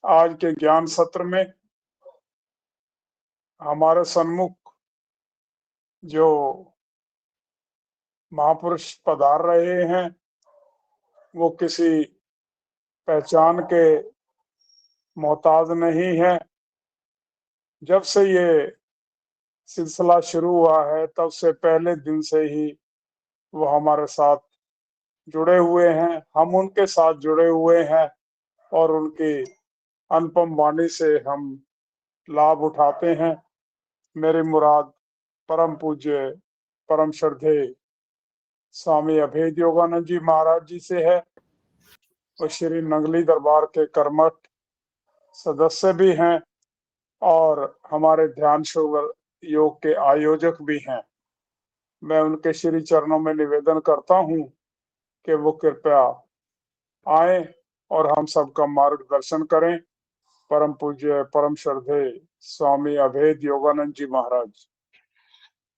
आज के ज्ञान सत्र में हमारे सन्मुख जो महापुरुष पधार रहे हैं वो किसी पहचान के मोहताज नहीं है। जब से ये सिलसिला शुरू हुआ है तब से पहले दिन से ही वो हमारे साथ जुड़े हुए हैं, हम उनके साथ जुड़े हुए हैं और उनकी अनुपम वाणी से हम लाभ उठाते हैं। मेरी मुराद परम पूज्य परम श्रद्धेय स्वामी अभेद योगानंद जी महाराज जी से है। वो श्री नंगली दरबार के कर्मठ सदस्य भी हैं और हमारे ध्यान योग के आयोजक भी हैं। मैं उनके श्री चरणों में निवेदन करता हूं कि वो कृपया आए और हम सबका मार्गदर्शन करें। परम पूज्य परम श्रद्धेय स्वामी अभेद योगानंद जी महाराज।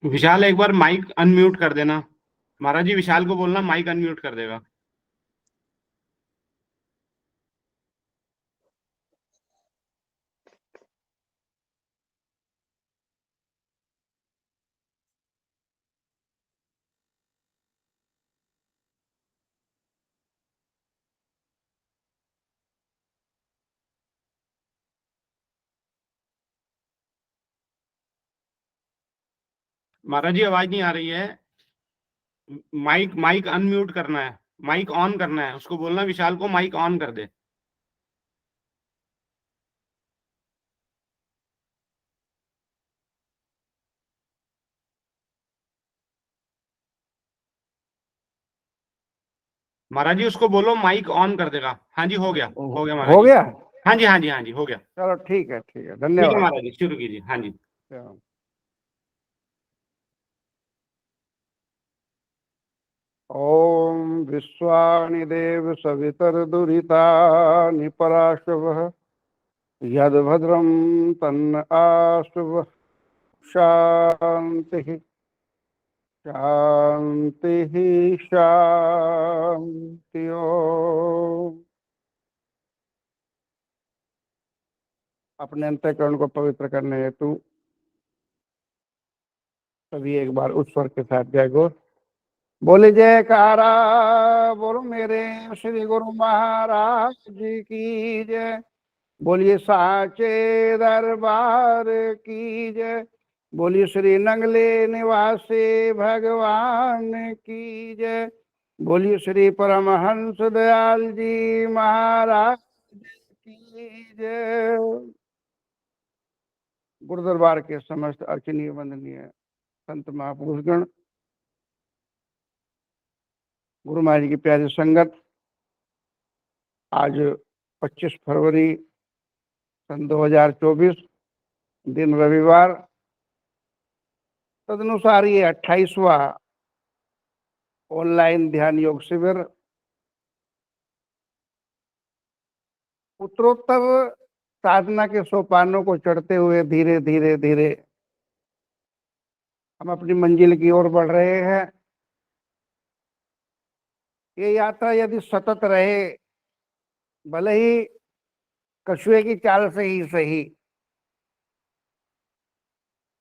विशाल एक बार माइक अनम्यूट कर देना। महाराज जी विशाल को बोलना माइक अनम्यूट कर देगा। महाराज जी आवाज नहीं आ रही है। माइक अनम्यूट करना है, माइक ऑन करना है। उसको बोलना विशाल को माइक ऑन कर दे। महाराज जी उसको बोलो माइक ऑन कर देगा। हाँ जी हो गया महाराज हो गया। हाँ जी हो गया। चलो ठीक है ठीक है धन्यवाद। महाराज जी शुरू कीजिए। हाँ जी। ओम विश्वानि देव सवितर्दुरितानि पराशवः यद्भद्रं तन्न आशुवः। शान्तिः शान्तिः शान्ति। ओम अपने अंतःकरण को पवित्र करने हेतु सभी एक बार उस स्वर के साथ जय गो बोले। जयकारा बोलो मेरे श्री गुरु महाराज जी की जय। बोलिए साचे दरबार की जय। बोलिए श्री नंगले निवासी भगवान की जय। बोलिए श्री परमहंस दयाल जी महाराज की जय। गुरु दरबार के समस्त अर्चनीय वंदनीय संत महापुरुषगण, गुरु महाराज जी की प्यारी संगत, आज 25 फरवरी सन 2024 दिन रविवार, तदनुसार ये 28वां ऑनलाइन ध्यान योग शिविर उत्तरोत्तर साधना के सोपानों को चढ़ते हुए धीरे धीरे धीरे हम अपनी मंजिल की ओर बढ़ रहे हैं। ये यात्रा यदि सतत रहे, भले ही कछुए की चाल से ही सही,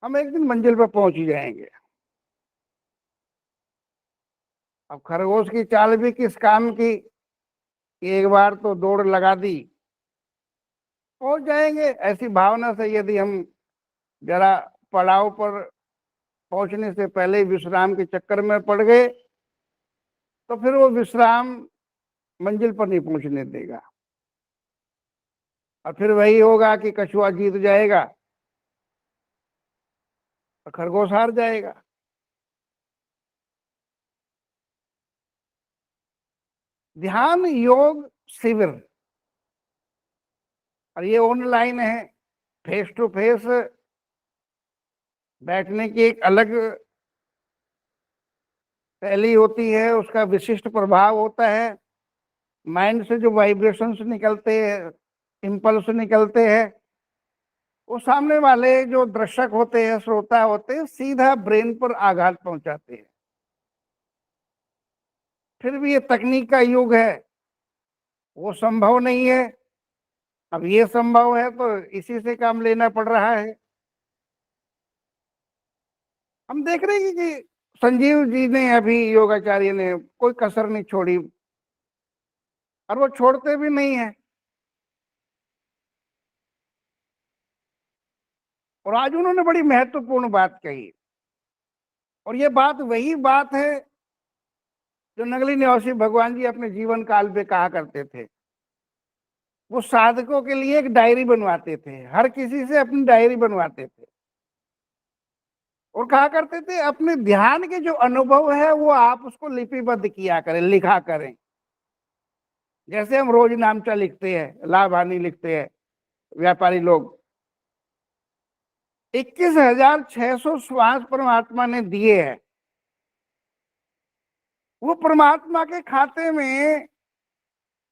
हम एक दिन मंजिल पर पहुंच ही जाएंगे। अब खरगोश की चाल भी किस काम की, एक बार तो दौड़ लगा दी, पहुंच जाएंगे। ऐसी भावना से यदि हम जरा पड़ाव पर पहुंचने से पहले विश्राम के चक्कर में पड़ गए तो फिर वो विश्राम मंजिल पर नहीं पहुंचने देगा और फिर वही होगा कि कछुआ जीत जाएगा और खरगोश हार जाएगा। ध्यान योग शिविर, और ये ऑनलाइन है, फेस टू फेस बैठने की एक अलग शैली होती है, उसका विशिष्ट प्रभाव होता है। माइंड से जो वाइब्रेशंस निकलते हैं, इम्पल्स निकलते हैं, वो सामने वाले जो दर्शक होते हैं, श्रोता होते हैं, सीधा ब्रेन पर आघात पहुंचाते हैं। फिर भी ये तकनीक का युग है, वो संभव नहीं है अब ये संभव है तो इसी से काम लेना पड़ रहा है। हम देख रहे हैं कि संजीव जी ने, अभी योगाचार्य ने कोई कसर नहीं छोड़ी, और वो छोड़ते भी नहीं है। और आज उन्होंने बड़ी महत्वपूर्ण बात कही, और ये बात वही बात है जो नगली निवासी भगवान जी अपने जीवन काल में कहा करते थे। वो साधकों के लिए एक डायरी बनवाते थे, हर किसी से अपनी डायरी बनवाते थे, और कहा करते थे अपने ध्यान के जो अनुभव है वो आप उसको लिपिबद्ध किया करें, लिखा करें। जैसे हम रोज नामचा लिखते हैं, लाभ हानि लिखते हैं व्यापारी लोग। 21,600 श्वास परमात्मा ने दिए हैं, वो परमात्मा के खाते में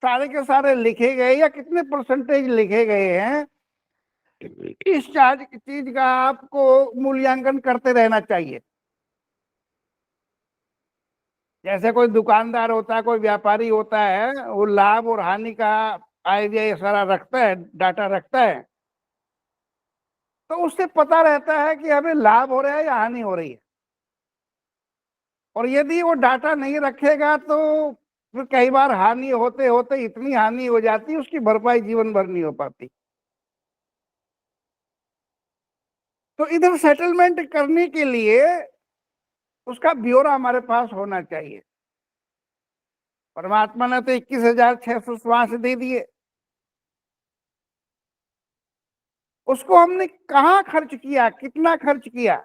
सारे के सारे लिखे गए या कितने परसेंटेज लिखे गए हैं, इस चीज का आपको मूल्यांकन करते रहना चाहिए। जैसे कोई दुकानदार होता है, कोई व्यापारी होता है, वो लाभ और हानि का आइडिया ये सारा रखता है, डाटा रखता है, तो उससे पता रहता है कि हमें लाभ हो रहा है या हानि हो रही है। और यदि वो डाटा नहीं रखेगा तो फिर कई बार हानि होते होते इतनी हानि हो जाती है उसकी भरपाई जीवन भर नहीं हो पाती। तो इधर सेटलमेंट करने के लिए उसका ब्यौरा हमारे पास होना चाहिए। परमात्मा ने तो 21,600 श्वास दे दिए, उसको हमने कहाँ खर्च किया, कितना खर्च किया,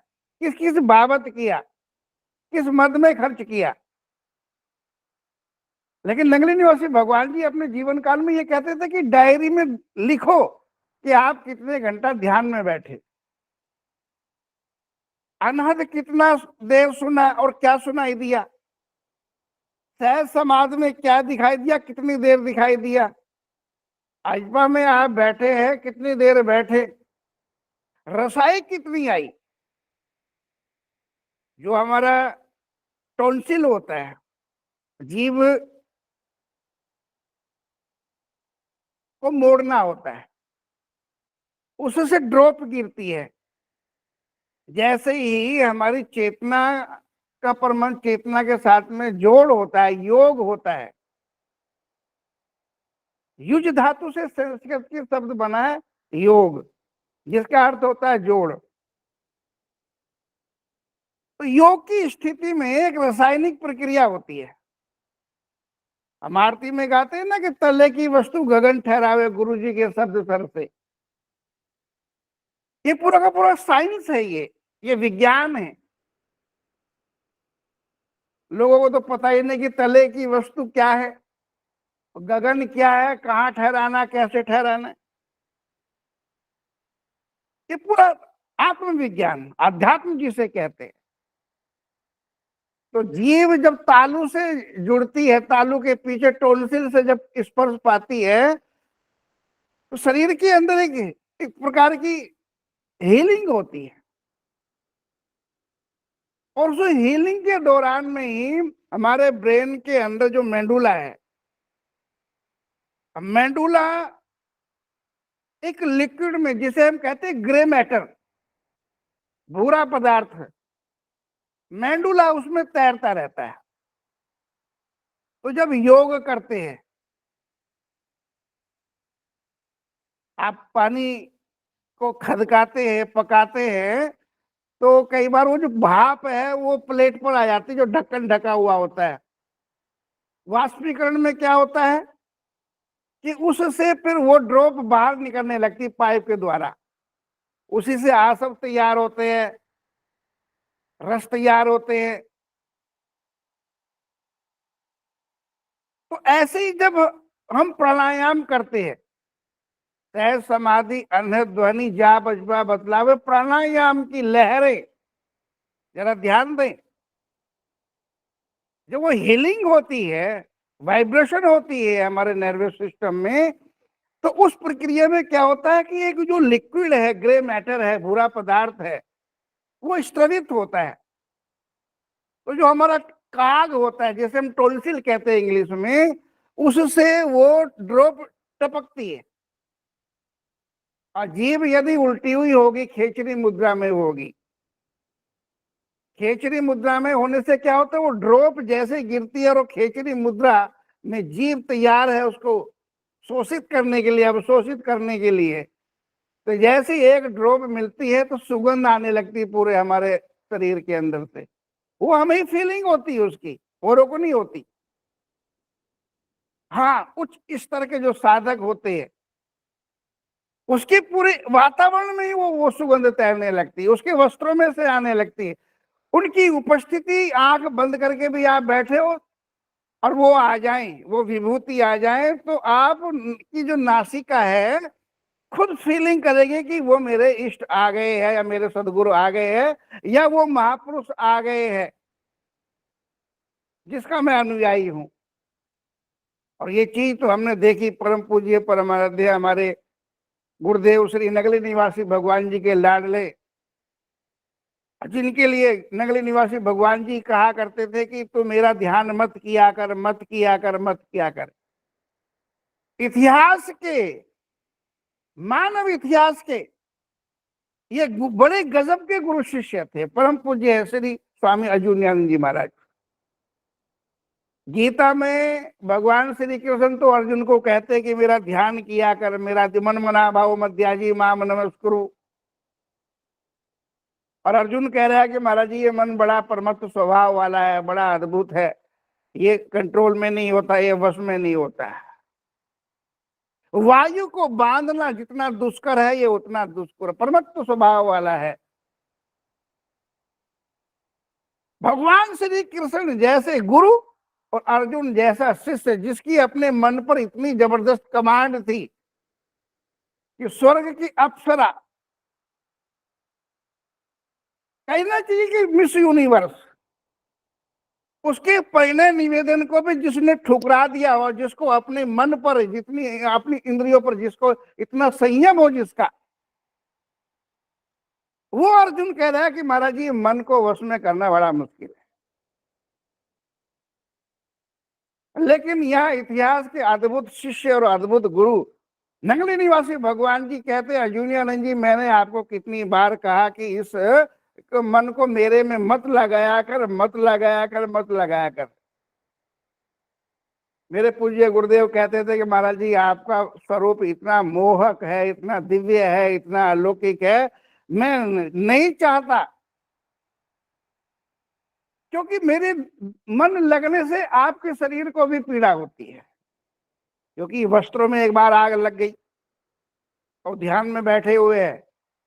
किस किस बाबत किया, किस मद में खर्च किया। लेकिन नगली निवासी भगवान जी अपने जीवन काल में ये कहते थे कि डायरी में लिखो कि आप कितने घंटा ध्यान में बैठे, अनहद कितना देर सुना और क्या सुनाई दिया, सहज समाज में क्या दिखाई दिया, कितनी देर दिखाई दिया, आजपा में आप बैठे हैं कितनी देर बैठे, रसाई कितनी आई। जो हमारा टॉन्सिल होता है, जीभ को मोड़ना होता है, उससे ड्रॉप गिरती है। जैसे ही हमारी चेतना का परमाणु चेतना के साथ में जोड़ होता है, योग होता है। युज धातु से संस्कृत की शब्द बना है योग, जिसका अर्थ होता है जोड़। तो योग की स्थिति में एक रासायनिक प्रक्रिया होती है। हम आरती में गाते हैं ना कि तले की वस्तु गगन ठहरावे गुरु जी के शब्द सर से। ये पूरा का पूरा साइंस है, ये विज्ञान है। लोगों को तो पता ही नहीं कि तले की वस्तु क्या है, गगन क्या है, कहाँ ठहराना, कैसे ठहराना। ये पूरा आत्मविज्ञान, अध्यात्म जिसे कहते हैं। तो जीव जब तालू से जुड़ती है, तालू के पीछे टोन्सिल से जब स्पर्श पाती है, तो शरीर के अंदर एक प्रकार की हीलिंग होती है। और उस हीलिंग के दौरान में ही हमारे ब्रेन के अंदर जो मेंडुला है, मेंडुला एक लिक्विड में, जिसे हम कहते हैं ग्रे मैटर, भूरा पदार्थ, मेंडुला उसमें तैरता रहता है। तो जब योग करते हैं, आप पानी को खदकाते हैं, पकाते हैं, तो कई बार वो जो भाप है वो प्लेट पर आ जाती है, जो ढक्कन ढका हुआ होता है। वाष्पीकरण में क्या होता है कि उससे फिर वो ड्रॉप बाहर निकलने लगती पाइप के द्वारा, उसी से आसव तैयार होते हैं, रस तैयार होते हैं। तो ऐसे ही जब हम प्राणायाम करते हैं, सहज समाधि अनहद ध्वनि जा बजबा बतलावे, प्राणायाम की लहरें जरा ध्यान दें। जब वो हीलिंग होती है, वाइब्रेशन होती है हमारे नर्वस सिस्टम में, तो उस प्रक्रिया में क्या होता है कि एक जो लिक्विड है, ग्रे मैटर है, भूरा पदार्थ है, वो स्त्रवित होता है। तो जो हमारा काग होता है, जैसे हम टोन्सिल कहते हैं इंग्लिश में, उससे वो ड्रॉप टपकती है। और जीभ यदि उल्टी हुई होगी, खेचरी मुद्रा में होगी। खेचरी मुद्रा में होने से क्या होता है, वो ड्रॉप जैसे गिरती है और खेचरी मुद्रा में जीभ तैयार है उसको शोषित करने के लिए, अवशोषित करने के लिए। तो जैसे ही एक ड्रॉप मिलती है तो सुगंध आने लगती है पूरे हमारे शरीर के अंदर से। वो हमें फीलिंग होती है उसकी, औरों को नहीं होती। हाँ, कुछ इस तरह के जो साधक होते हैं उसके पूरे वातावरण में ही वो सुगंध तैरने लगती है, उसके वस्त्रों में से आने लगती है। उनकी उपस्थिति, आंख बंद करके भी आप बैठे हो और वो आ जाए, वो विभूति आ जाए, तो आप की जो नासिका है खुद फीलिंग करेंगे कि वो मेरे इष्ट आ गए हैं, या मेरे सदगुरु आ गए हैं, या वो महापुरुष आ गए हैं जिसका मैं अनुयायी हूं। और ये चीज तो हमने देखी, परम पूज्य परमाराध्य हमारे गुरुदेव श्री नगली निवासी भगवान जी के लाडले, जिनके लिए नगली निवासी भगवान जी कहा करते थे कि तू मेरा ध्यान मत किया कर, मत किया कर, मत किया कर। इतिहास के, मानव इतिहास के ये बड़े गजब के गुरु शिष्य थे, परम पूज्य श्री स्वामी अजून्यानंद जी महाराज। गीता में भगवान श्री कृष्ण तो अर्जुन को कहते हैं कि मेरा ध्यान किया कर, मेरा मन मना भाव मध्याजी माम नमस्कुरु। और अर्जुन कह रहा है कि महाराज जी ये मन बड़ा परमत्व स्वभाव वाला है, बड़ा अद्भुत है, ये कंट्रोल में नहीं होता, ये वश में नहीं होता है। वायु को बांधना जितना दुष्कर है, ये उतना दुष्कर परमत्व स्वभाव वाला है। भगवान श्री कृष्ण जैसे गुरु और अर्जुन जैसा शिष्य, जिसकी अपने मन पर इतनी जबरदस्त कमांड थी कि स्वर्ग की अप्सरा, कहना चाहिए कि मिस यूनिवर्स, उसके परिणय निवेदन को भी जिसने ठुकरा दिया और जिसको अपने मन पर, जितनी अपनी इंद्रियों पर जिसको इतना संयम हो जिसका, वो अर्जुन कह रहा है कि महाराज जी मन को वश में करना बड़ा मुश्किल है। लेकिन यहाँ इतिहास के अद्भुत शिष्य और अद्भुत गुरु नगली निवासी भगवान जी कहते हैं, अजून्यानंद जी मैंने आपको कितनी बार कहा कि इस मन को मेरे में मत लगाया कर, मत लगाया कर, मत लगाया कर। मेरे पूज्य गुरुदेव कहते थे कि महाराज जी आपका स्वरूप इतना मोहक है, इतना दिव्य है, इतना अलौकिक है, मैं नहीं चाहता, क्योंकि मेरे मन लगने से आपके शरीर को भी पीड़ा होती है। क्योंकि वस्त्रों में एक बार आग लग गई और ध्यान में बैठे हुए हैं,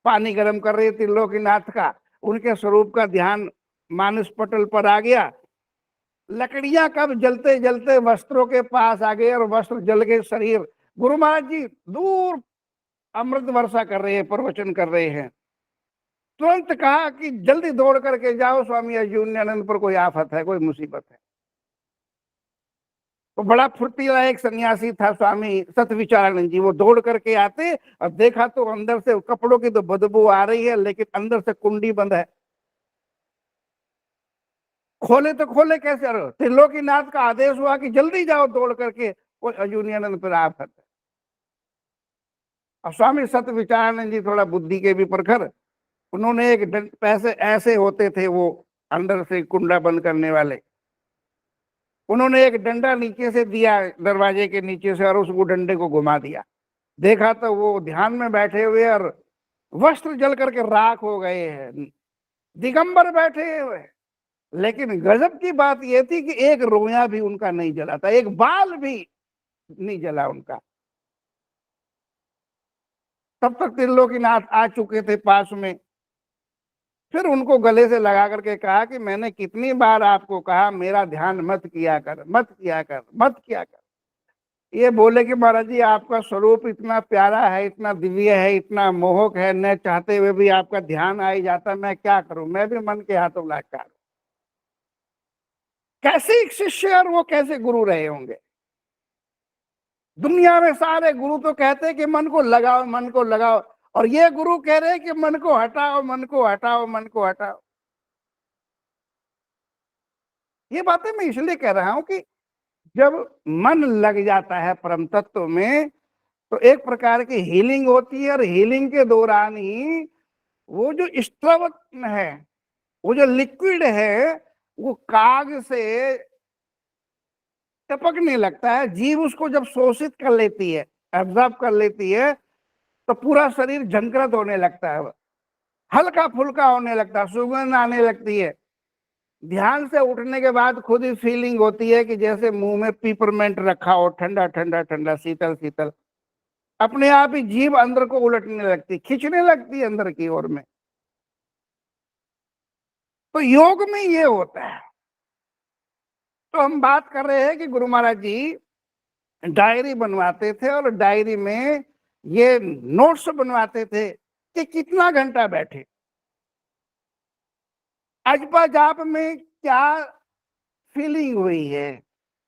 पानी गर्म कर रहे त्रिलोकीनाथ का, उनके स्वरूप का ध्यान मानस पटल पर आ गया। लकड़ियां कब जलते जलते वस्त्रों के पास आ गए और वस्त्र जल के शरीर, गुरु महाराज जी दूर अमृत वर्षा कर रहे हैं, प्रवचन कर रहे हैं। तुरंत कहा कि जल्दी दौड़ करके जाओ, स्वामी अजून्यानंद पर कोई आफत है, कोई मुसीबत है। तो बड़ा फुर्तीला एक सन्यासी था स्वामी सतविचारानंद जी, वो दौड़ करके आते और देखा तो अंदर से कपड़ों की तो बदबू आ रही है, लेकिन अंदर से कुंडी बंद है। खोले तो खोले कैसे? त्रिलोकीनाथ का आदेश हुआ कि जल्दी जाओ दौड़ करके, कोई अजून्यानंद पर आफत है। और स्वामी सतविचारानंद जी थोड़ा बुद्धि के भी प्रखर, उन्होंने एक पैसे ऐसे होते थे वो अंदर से कुंडा बंद करने वाले, उन्होंने एक डंडा नीचे से दिया दरवाजे के नीचे से और उस डंडे को घुमा दिया। देखा तो वो ध्यान में बैठे हुए और वस्त्र जल करके राख हो गए हैं, दिगंबर बैठे हुए। लेकिन गजब की बात यह थी कि एक रोया भी उनका नहीं जला था, एक बाल भी नहीं जला उनका। तब तक त्रिलोकीनाथ आ चुके थे पास में। फिर उनको गले से लगा करके कहा कि मैंने कितनी बार आपको कहा मेरा ध्यान मत किया कर, मत किया कर, मत किया कर। ये बोले कि महाराज जी आपका स्वरूप इतना प्यारा है, इतना दिव्य है, इतना मोहक है, न चाहते हुए भी आपका ध्यान आ ही जाता, मैं क्या करूं, मैं भी मन के हाथों लाचार। कैसे एक शिष्य और वो कैसे गुरु रहे होंगे? दुनिया में सारे गुरु तो कहते हैं कि मन को लगाओ, मन को लगाओ, और ये गुरु कह रहे हैं कि मन को हटाओ, मन को हटाओ, मन को हटाओ। ये बातें मैं इसलिए कह रहा हूं कि जब मन लग जाता है परम तत्व में, तो एक प्रकार की हीलिंग होती है, और हीलिंग के दौरान ही वो जो स्त्रवत है, वो जो लिक्विड है, वो काग से टपकने लगता है। जीव उसको जब शोषित कर लेती है, एब्जॉर्ब कर लेती है, तो पूरा शरीर झंकृत होने लगता है, हल्का फुल्का होने लगता है, सुगंध आने लगती है। ध्यान से उठने के बाद खुद ही फीलिंग होती है कि जैसे मुंह में पीपरमेंट रखा हो, ठंडा ठंडा ठंडा, शीतल शीतल। अपने आप ही जीभ अंदर को उलटने लगती, खींचने लगती है अंदर की ओर में। तो योग में ये होता है। तो हम बात कर रहे हैं कि गुरु महाराज जी डायरी बनवाते थे, और डायरी में ये नोट्स बनवाते थे कि कितना घंटा बैठे, अजपा जाप में क्या फीलिंग हुई है,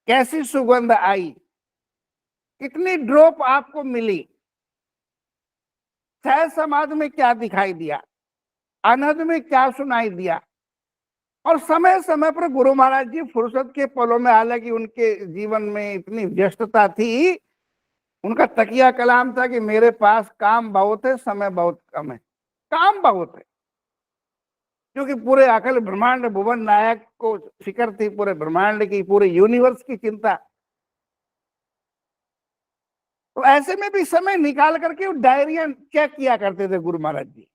कैसी सुगंध आई, कितनी ड्रॉप आपको मिली, सहज समाधि में क्या दिखाई दिया, अनहद में क्या सुनाई दिया। और समय समय पर गुरु महाराज जी फुर्सत के पलों में, हालांकि उनके जीवन में इतनी व्यस्तता थी, उनका तकिया कलाम था कि मेरे पास काम बहुत है, समय बहुत कम है। काम बहुत है, क्योंकि पूरे अखिल ब्रह्मांड भुवन नायक को फिक्र थी, पूरे ब्रह्मांड की, पूरे यूनिवर्स की चिंता। तो ऐसे में भी समय निकाल करके डायरिया चेक किया करते थे गुरु महाराज जी।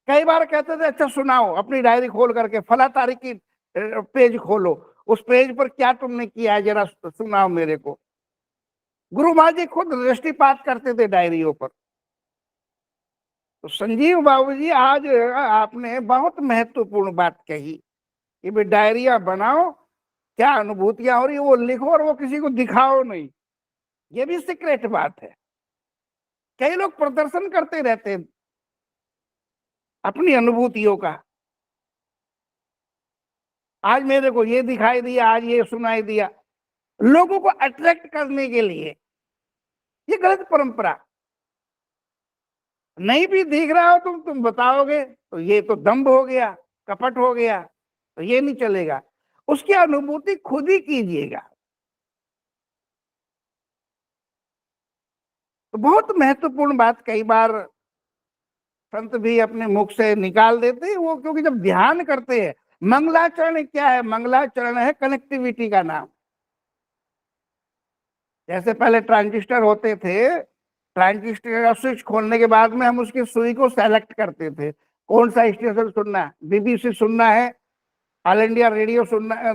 कई बार कहते थे अच्छा सुनाओ, अपनी डायरी खोल करके फला तारीख की पेज खोलो, उस पेज पर क्या तुमने किया है जरा सुनाओ मेरे को। गुरु महाराज जी खुद दृष्टिपात करते थे डायरियों पर। तो संजीव बाबू जी, आज आपने बहुत महत्वपूर्ण बात कही कि भाई डायरिया बनाओ, क्या अनुभूतियां हो रही है वो लिखो, और वो किसी को दिखाओ नहीं। ये भी सीक्रेट बात है। कई लोग प्रदर्शन करते रहते हैं अपनी अनुभूतियों का, आज मेरे को ये दिखाई दिया, आज ये सुनाई दिया, लोगों को अट्रैक्ट करने के लिए। ये गलत परंपरा। नहीं भी दिख रहा हो तुम बताओगे तो ये तो दंभ हो गया, कपट हो गया, तो ये नहीं चलेगा। उसकी अनुभूति खुद ही कीजिएगा। तो बहुत महत्वपूर्ण बात कई बार संत भी अपने मुख से निकाल देते हैं वो, क्योंकि जब ध्यान करते हैं, मंगलाचरण क्या है? मंगलाचरण है कनेक्टिविटी का नाम। जैसे पहले ट्रांजिस्टर होते थे, ट्रांजिस्टर का स्विच खोलने के बाद में हम उसकी सुई को सेलेक्ट करते थे, कौन सा स्टेशन सुनना है, बीबीसी सुनना है, ऑल इंडिया रेडियो सुनना है,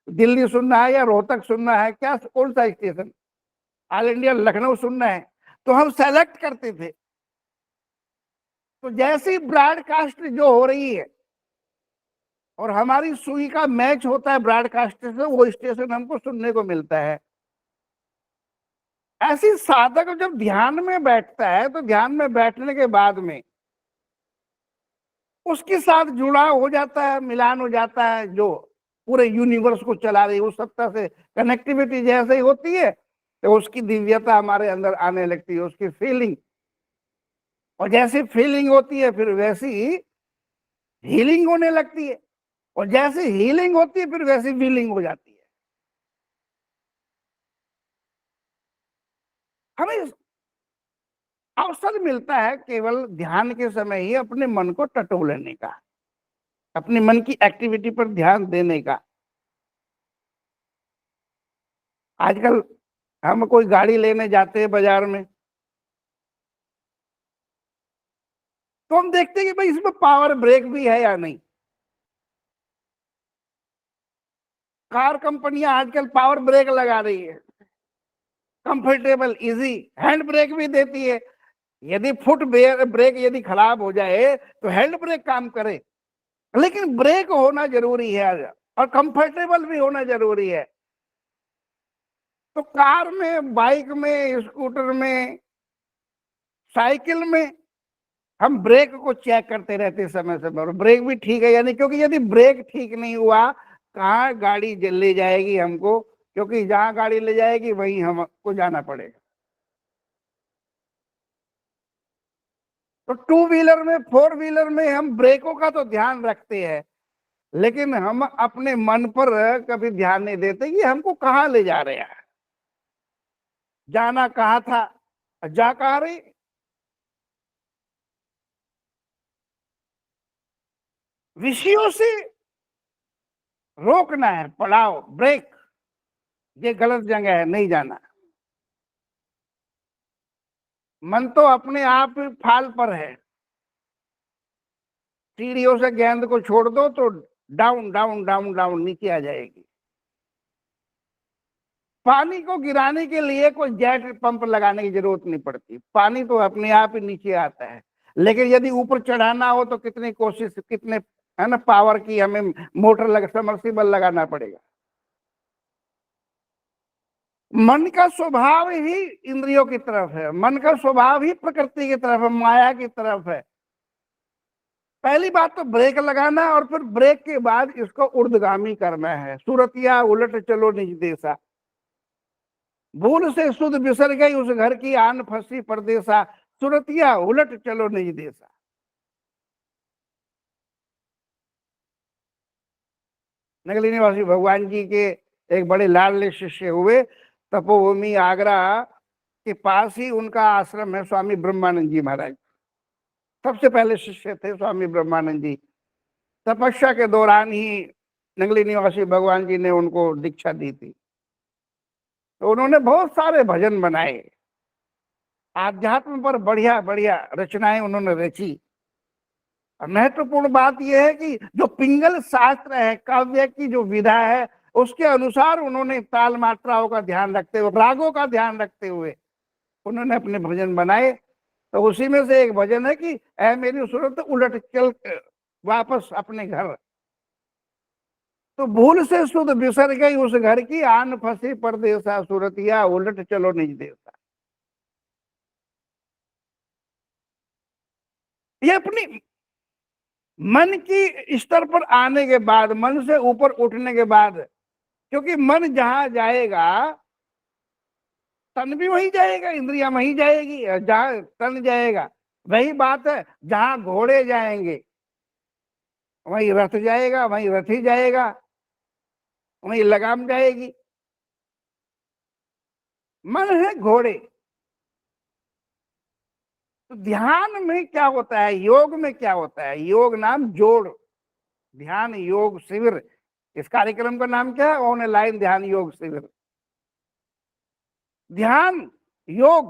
दिल्ली सुनना है, या रोहतक सुनना है, क्या कौन सा स्टेशन, ऑल इंडिया लखनऊ सुनना है, तो हम सेलेक्ट करते थे। तो जैसी ब्रॉडकास्ट जो हो रही है और हमारी सुई का मैच होता है ब्रॉडकास्ट से, वो स्टेशन हमको सुनने को मिलता है। ऐसी साधक जब ध्यान में बैठता है, तो ध्यान में बैठने के बाद में उसके साथ जुड़ाव हो जाता है, मिलान हो जाता है, जो पूरे यूनिवर्स को चला रही है उस सत्ता से कनेक्टिविटी जैसे ही होती है, तो उसकी दिव्यता हमारे अंदर आने लगती है, उसकी फीलिंग। और जैसी फीलिंग होती है फिर वैसी हीलिंग होने लगती है, और जैसे हीलिंग होती है फिर वैसी फीलिंग हो जाती है। हमें अवसर मिलता है केवल ध्यान के समय ही अपने मन को टटोलने का, अपने मन की एक्टिविटी पर ध्यान देने का। आजकल हम कोई गाड़ी लेने जाते हैं बाजार में, तो हम देखते हैं कि भाई इसमें पावर ब्रेक भी है या नहीं। कार कंपनियां आजकल पावर ब्रेक लगा रही है, कंफर्टेबल इजी हैंड ब्रेक भी देती है। यदि फुट ब्रेक यदि खराब हो जाए तो हैंड ब्रेक काम करे, लेकिन ब्रेक होना जरूरी है और कंफर्टेबल भी होना जरूरी है। तो कार में, बाइक में, स्कूटर में, साइकिल में हम ब्रेक को चेक करते रहते समय समय, और ब्रेक भी ठीक है यानी, क्योंकि यदि ब्रेक ठीक नहीं हुआ, कहाँ गाड़ी ले जाएगी हमको, क्योंकि जहां गाड़ी ले जाएगी वहीं हमको जाना पड़ेगा। तो टू व्हीलर में, फोर व्हीलर में हम ब्रेकों का तो ध्यान रखते हैं, लेकिन हम अपने मन पर कभी ध्यान नहीं देते कि हमको कहाँ ले जा रहे हैं। जाना कहाँ था, जा कहाँ रही। विषयों से रोकना है, पढ़ाओ, ब्रेक, ये गलत जगह है, नहीं जाना। मन तो अपने आप फाल पर है, सीढ़ियों से गेंद को छोड़ दो तो डाउन डाउन डाउन डाउन नीचे आ जाएगी। पानी को गिराने के लिए कोई जेट पंप लगाने की जरूरत नहीं पड़ती, पानी तो अपने आप ही नीचे आता है। लेकिन यदि ऊपर चढ़ाना हो तो कितनी कोशिश, कितने है ना पावर की हमें मोटर समर्सिबल लगाना पड़ेगा। मन का स्वभाव ही इंद्रियों की तरफ है, मन का स्वभाव ही प्रकृति की तरफ है, माया की तरफ है। पहली बात तो ब्रेक लगाना, और फिर ब्रेक के बाद इसको ऊर्ध्वगामी करना है। सूरतिया उलट चलो निज देसा, भूल से सुध बिसर गई उस घर की आन फंसी परदेसा, सूरतिया उलट चलो निज देसा। नगली निवासी भगवान जी के एक बड़े लाडले शिष्य हुए। तपोभूमि आगरा के पास ही उनका आश्रम है, स्वामी ब्रह्मानंद जी महाराज सबसे पहले शिष्य थे स्वामी ब्रह्मानंद जी। तपस्या के दौरान ही नगली निवासी भगवान जी ने उनको दीक्षा दी थी। तो उन्होंने बहुत सारे भजन बनाए, आध्यात्म पर बढ़िया बढ़िया रचनाएं उन्होंने रची। महत्वपूर्ण बात यह है कि जो पिंगल शास्त्र है, काव्य की जो विधा है, उसके अनुसार उन्होंने ताल मात्राओं का ध्यान रखते हुए, रागों का ध्यान रखते हुए उन्होंने अपने भजन बनाए। तो उसी में से एक भजन है कि ऐ मेरी सूरत उलट चल वापस अपने घर, तो भूल से सुध बिसर गई उस घर की आन फंसी परदेसा, सूरतिया उलट चलो निज देसा। ये अपनी मन की स्तर पर आने के बाद, मन से ऊपर उठने के बाद, क्योंकि मन जहां जाएगा तन भी वहीं जाएगा, इंद्रियां वहीं जाएगी, जहां तन जाएगा वही बात है। जहां घोड़े जाएंगे वहीं रथ जाएगा, वहीं रथी जाएगा, वहीं लगाम जाएगी। मन है घोड़े। तो ध्यान में क्या होता है, योग में क्या होता है, योग नाम जोड़, ध्यान योग शिविर। इस कार्यक्रम का नाम क्या है, ऑनलाइन ध्यान योग शिविर। ध्यान योग,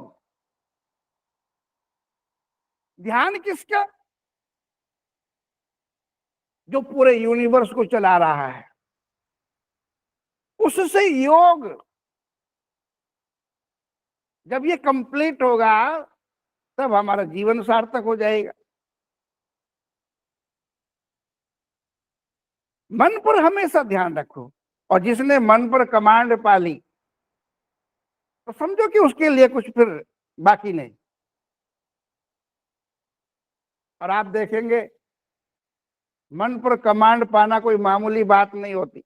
ध्यान किसका, जो पूरे यूनिवर्स को चला रहा है, उससे योग जब ये कंप्लीट होगा तब हमारा जीवन सार्थक हो जाएगा। मन पर हमेशा ध्यान रखो, और जिसने मन पर कमांड पा ली तो समझो कि उसके लिए कुछ फिर बाकी नहीं। और आप देखेंगे मन पर कमांड पाना कोई मामूली बात नहीं होती।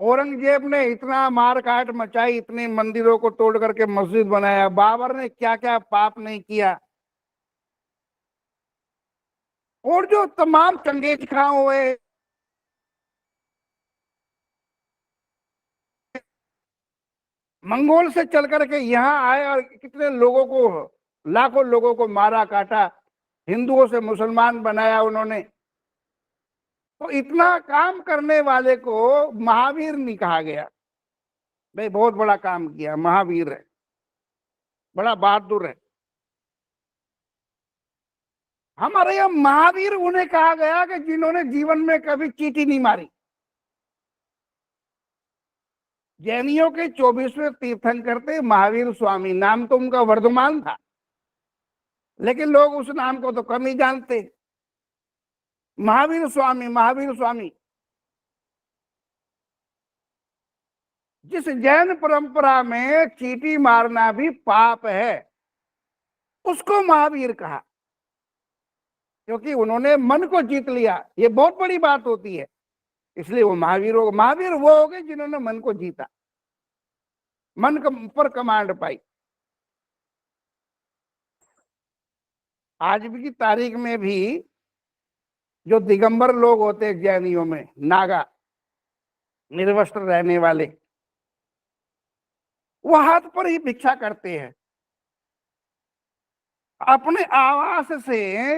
औरंगजेब ने इतना मार काट मचाई, इतने मंदिरों को तोड़ करके मस्जिद बनाया, बाबर ने क्या क्या पाप नहीं किया, और जो तमाम चंगेज खां हुए, मंगोल से चल करके यहाँ आए और कितने लोगों को, लाखों लोगों को मारा काटा, हिंदुओं से मुसलमान बनाया उन्होंने। तो इतना काम करने वाले को महावीर नहीं कहा गया, भाई बहुत बड़ा काम किया, महावीर है, बड़ा बहादुर है। हमारे यहाँ महावीर उन्हें कहा गया कि जिन्होंने जीवन में कभी चींटी नहीं मारी। जैनियों के 24वें तीर्थंकर थे महावीर स्वामी, नाम तो उनका वर्धमान था, लेकिन लोग उस नाम को तो कम ही जानते। महावीर स्वामी, महावीर स्वामी। जिस जैन परंपरा में चींटी मारना भी पाप है, उसको महावीर कहा, क्योंकि उन्होंने मन को जीत लिया। ये बहुत बड़ी बात होती है, इसलिए वो महावीर हो। महावीर वो हो गए जिन्होंने मन को जीता, मन पर कमांड पाई। आज भी की तारीख में भी जो दिगंबर लोग होते हैं जैनियों में, नागा, निर्वस्त्र रहने वाले, वो हाथ पर ही भिक्षा करते हैं। अपने आवास से,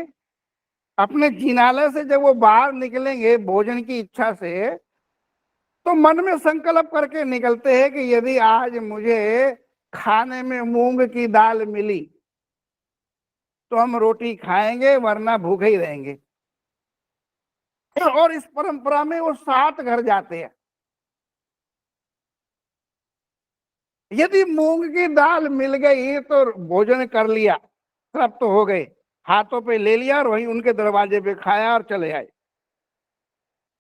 अपने जिनालय से जब वो बाहर निकलेंगे भोजन की इच्छा से, तो मन में संकल्प करके निकलते हैं कि यदि आज मुझे खाने में मूंग की दाल मिली तो हम रोटी खाएंगे, वरना भूखे ही रहेंगे। और इस परंपरा में वो 7 घर जाते हैं। यदि मूंग की दाल मिल गई तो भोजन कर लिया, तृप्त तो हो गए, हाथों पे ले लिया और वहीं उनके दरवाजे पे खाया और चले आए।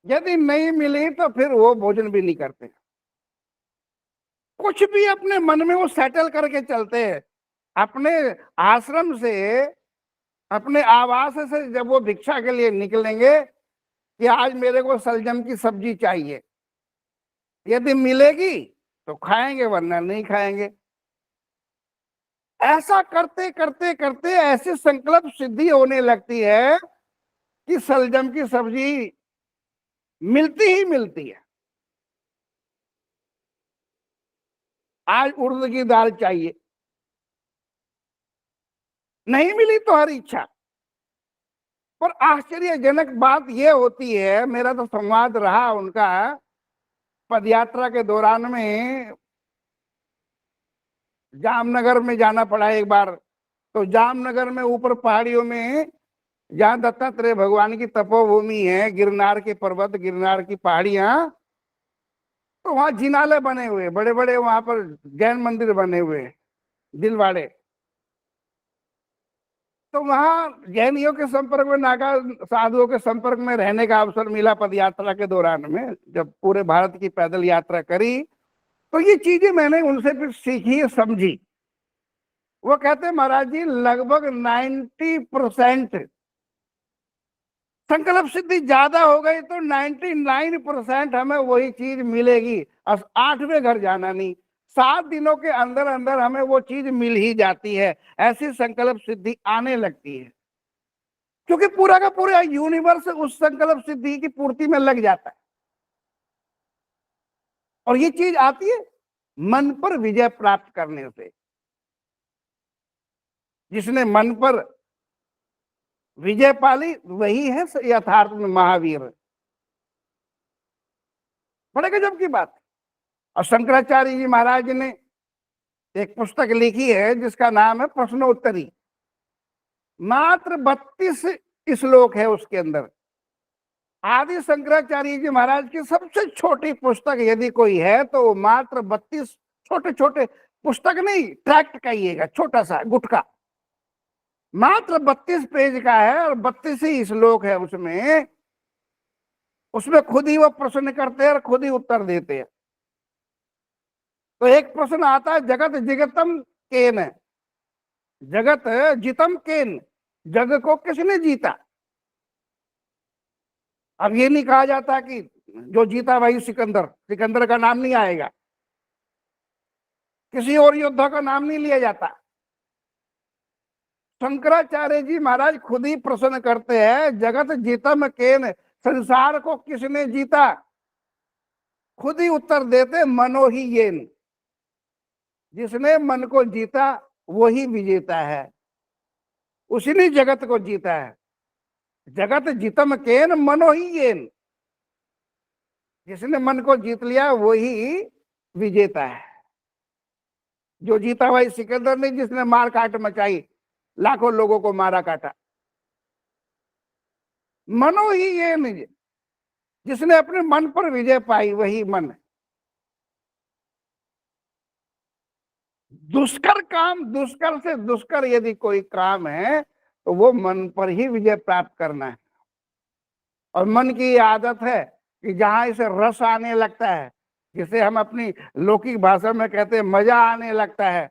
यदि नहीं मिली तो फिर वो भोजन भी नहीं करते। कुछ भी अपने मन में वो सेटल करके चलते हैं। अपने आश्रम से, अपने आवास से जब वो भिक्षा के लिए निकलेंगे कि आज मेरे को सलजम की सब्जी चाहिए, यदि मिलेगी तो खाएंगे, वरना नहीं खाएंगे। ऐसा करते करते करते ऐसी संकल्प सिद्धि होने लगती है कि सलजम की सब्जी मिलती ही मिलती है। आज उड़द की दाल चाहिए, नहीं मिली तो हर इच्छा। पर आश्चर्यजनक बात यह होती है, मेरा तो संवाद रहा उनका पदयात्रा के दौरान में, जामनगर में जाना पड़ा एक बार। तो जामनगर में ऊपर पहाड़ियों में जहाँ दत्तात्रेय भगवान की तपोभूमि है, गिरनार के पर्वत, गिरनार की पहाड़ियां, तो वहां जिनालय बने हुए बड़े बड़े, वहां पर जैन मंदिर बने हुए दिलवाड़े। तो वहां जैनियों के संपर्क में, नागा साधुओं के संपर्क में रहने का अवसर मिला पदयात्रा के दौरान में। जब पूरे भारत की पैदल यात्रा करी तो ये चीजें मैंने उनसे फिर सीखी, समझी। वो कहते महाराज जी लगभग 90% संकल्प सिद्धि ज्यादा हो गई तो 99% हमें वही चीज मिलेगी। 8वें घर जाना नहीं, 7 दिनों के अंदर अंदर हमें वो चीज मिल ही जाती है। ऐसी संकल्प सिद्धि आने लगती है, क्योंकि पूरा का पूरा यूनिवर्स उस संकल्प सिद्धि की पूर्ति में लग जाता है। और ये चीज आती है मन पर विजय प्राप्त करने से। जिसने मन पर विजय पाली वही है यथार्थ में महावीर। बड़े गजब की बात। और शंकराचार्य जी महाराज ने एक पुस्तक लिखी है जिसका नाम है प्रश्नोत्तरी। मात्र 32 श्लोक है उसके अंदर। आदि शंकराचार्य जी महाराज की सबसे छोटी पुस्तक यदि कोई है तो मात्र 32 छोटे छोटे, पुस्तक नहीं ट्रैक्ट कहिएगा, छोटा सा गुटका, मात्र 32 पेज का है और 32 ही श्लोक है उसमें। उसमें खुद ही वो प्रश्न करते हैं और खुद ही उत्तर देते हैं। तो एक प्रश्न आता है, जगत जिगतम केन, जगत जितम केन, जग को किसने जीता। अब ये नहीं कहा जाता कि जो जीता वही सिकंदर, सिकंदर का नाम नहीं आएगा, किसी और योद्धा का नाम नहीं लिया जाता। शंकराचार्य जी महाराज खुद ही प्रश्न करते हैं, जगत जीतम केन, संसार को किसने जीता। खुद ही उत्तर देते, मनो ही येन, जिसने मन को जीता वही विजेता है, उसी ने जगत को जीता है। जगत जितम केन मनो ही येन, जिसने मन को जीत लिया वही विजेता है। जो जीता भाई सिकंदर नहीं, जिसने मार काट मचाई, लाखों लोगों को मारा काटा। मनो ही येन, जिसने अपने मन पर विजय पाई वही मन। दुष्कर काम, दुष्कर से दुष्कर यदि कोई काम है तो वो मन पर ही विजय प्राप्त करना है। और मन की आदत है कि जहां इसे रस आने लगता है, जिसे हम अपनी लौकिक भाषा में कहते हैं मजा आने लगता है,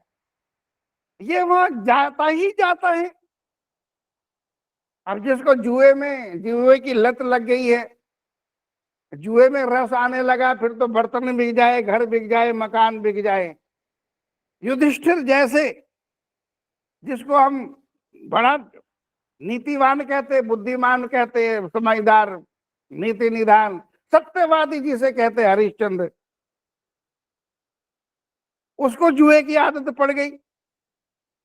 ये वहां जाता ही जाता है। अब जिसको जुए की लत लग गई है, जुए में रस आने लगा, फिर तो बर्तन बिक जाए, घर बिक जाए, मकान बिक जाए। युधिष्ठिर जैसे, जिसको हम बड़ा नीतिवान कहते, बुद्धिमान कहते, समझदार, नीति निदान, सत्यवादी जिसे कहते हरिश्चंद्र, उसको जुए की आदत पड़ गई।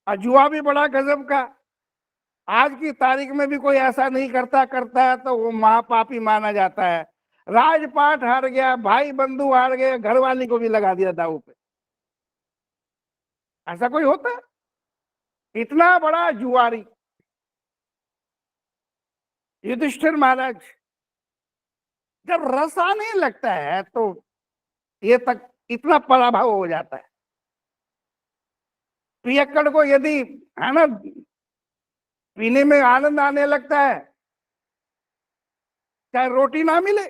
और जुआ भी बड़ा गजब का, आज की तारीख में भी कोई ऐसा नहीं करता है तो वो महापापी माना जाता है। राजपाट हार गया, भाई बंधु हार गए, घरवाली को भी लगा दिया दांव पे। ऐसा कोई होता है? इतना बड़ा जुआरी युधिष्ठिर महाराज, जब रस आने लगता है तो ये तक इतना पराभव हो जाता है। पियक्कड़ को यदि, है ना, पीने में आनंद आने लगता है, चाहे रोटी ना मिले,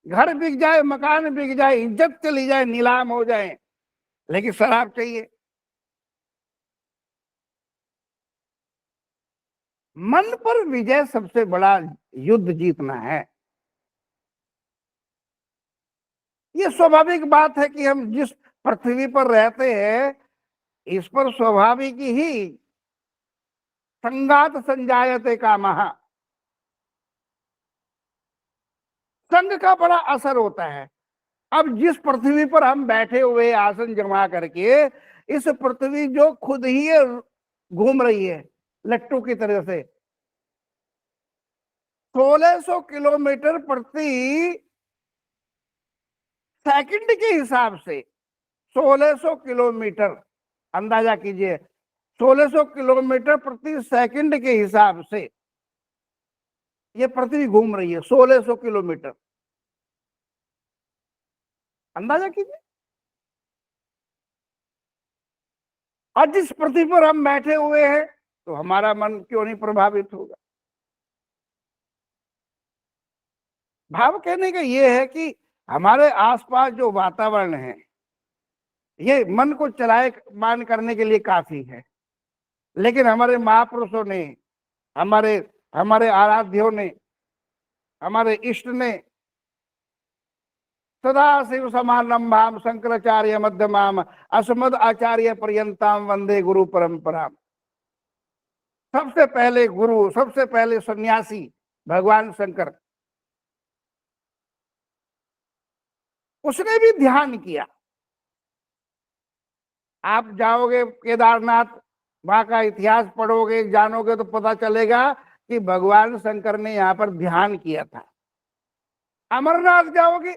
घर बिक जाए, मकान बिक जाए, इज्जत चली जाए, नीलाम हो जाए, लेकिन शराब चाहिए। मन पर विजय सबसे बड़ा युद्ध जीतना है। ये स्वाभाविक बात है कि हम जिस पृथ्वी पर रहते हैं इस पर स्वाभाविक ही संगात संजायते कामः, संग का बड़ा असर होता है। अब जिस पृथ्वी पर हम बैठे हुए आसन जमा करके, इस पृथ्वी जो खुद ही घूम रही है लट्टू की तरह से, 1600 किलोमीटर प्रति सेकंड के हिसाब से, 1600 किलोमीटर, अंदाजा कीजिए, 1600 किलोमीटर प्रति सेकंड के हिसाब से ये पृथ्वी घूम रही है। 1600 किलोमीटर, अंदाजा कीजिए। और जिस पृथ्वी पर हम बैठे हुए हैं तो हमारा मन क्यों नहीं प्रभावित होगा? भाव कहने का ये है कि हमारे आसपास जो वातावरण है ये मन को चलायमान करने के लिए काफी है, लेकिन हमारे महापुरुषों ने, हमारे हमारे आराध्यों ने, हमारे इष्ट ने सदा शिव समारंभाम शंकराचार्य मध्यमाम अस्मद आचार्य पर्यंताम वंदे गुरु परंपरा। सबसे पहले गुरु, सबसे पहले सन्यासी भगवान शंकर, उसने भी ध्यान किया। आप जाओगे केदारनाथ, वहां का इतिहास पढ़ोगे, जानोगे तो पता चलेगा कि भगवान शंकर ने यहाँ पर ध्यान किया था। अमरनाथ जाओगे,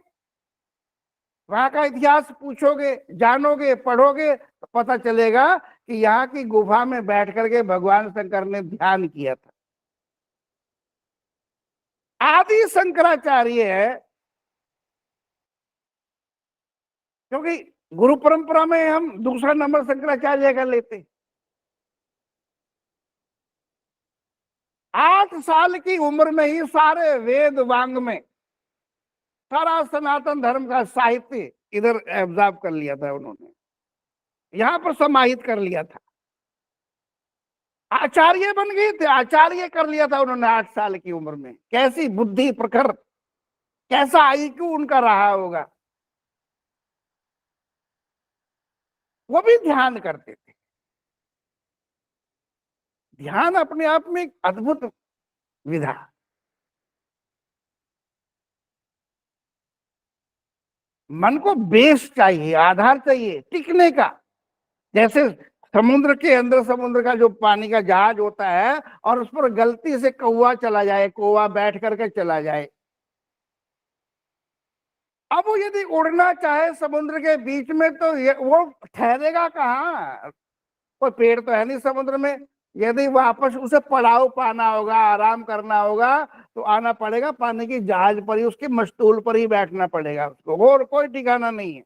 वहां का इतिहास पूछोगे, जानोगे, पढ़ोगे तो पता चलेगा कि यहाँ की गुफा में बैठ करके भगवान शंकर ने ध्यान किया था। आदि शंकराचार्य है, क्योंकि गुरु परंपरा में हम दूसरा नंबर शंकराचार्य का लेते। 8 साल की उम्र में ही सारे वेद वांग में सारा सनातन धर्म का साहित्य इधर एब्जॉर्ब कर लिया था उन्होंने, यहां पर समाहित कर लिया था। आचार्य बन गए थे, आचार्य कर लिया था उन्होंने 8 साल की उम्र में। कैसी बुद्धि प्रखर, कैसा आईक्यू उनका रहा होगा। वो भी ध्यान करते थे। ध्यान अपने आप में एक अद्भुत विधा। मन को बेस चाहिए, आधार चाहिए टिकने का। जैसे समुद्र के अंदर, समुद्र का जो पानी का जहाज होता है और उस पर गलती से कौवा चला जाए, कौवा बैठ करके चला जाए, अब वो यदि उड़ना चाहे समुद्र के बीच में तो वो ठहरेगा कहाँ? कोई पेड़ तो है नहीं समुद्र में। यदि वापस उसे पड़ाव पाना होगा, आराम करना होगा, तो आना पड़ेगा पानी की जहाज पर ही, उसकी मस्तूल पर ही बैठना पड़ेगा उसको, और कोई ठिकाना नहीं है।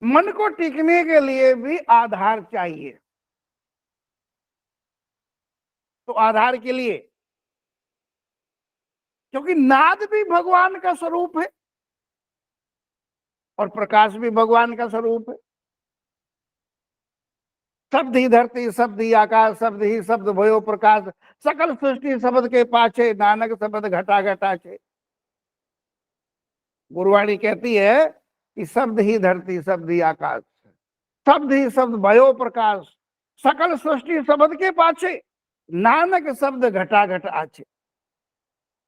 मन को टिकने के लिए भी आधार चाहिए। तो आधार के लिए, क्योंकि नाद भी भगवान का स्वरूप है और प्रकाश भी भगवान का स्वरूप है। शब्द ही धरती, शब्द ही आकाश, शब्द ही शब्द भयो प्रकाश, सकल सृष्टि शब्द के पाछे, नानक शब्द घटा घटा छे। गुरुवाणी कहती है कि शब्द ही धरती, शब्द ही आकाश, शब्द ही शब्द भयो प्रकाश, सकल सृष्टि शब्द के पाछे, नानक शब्द घटा घट आछे।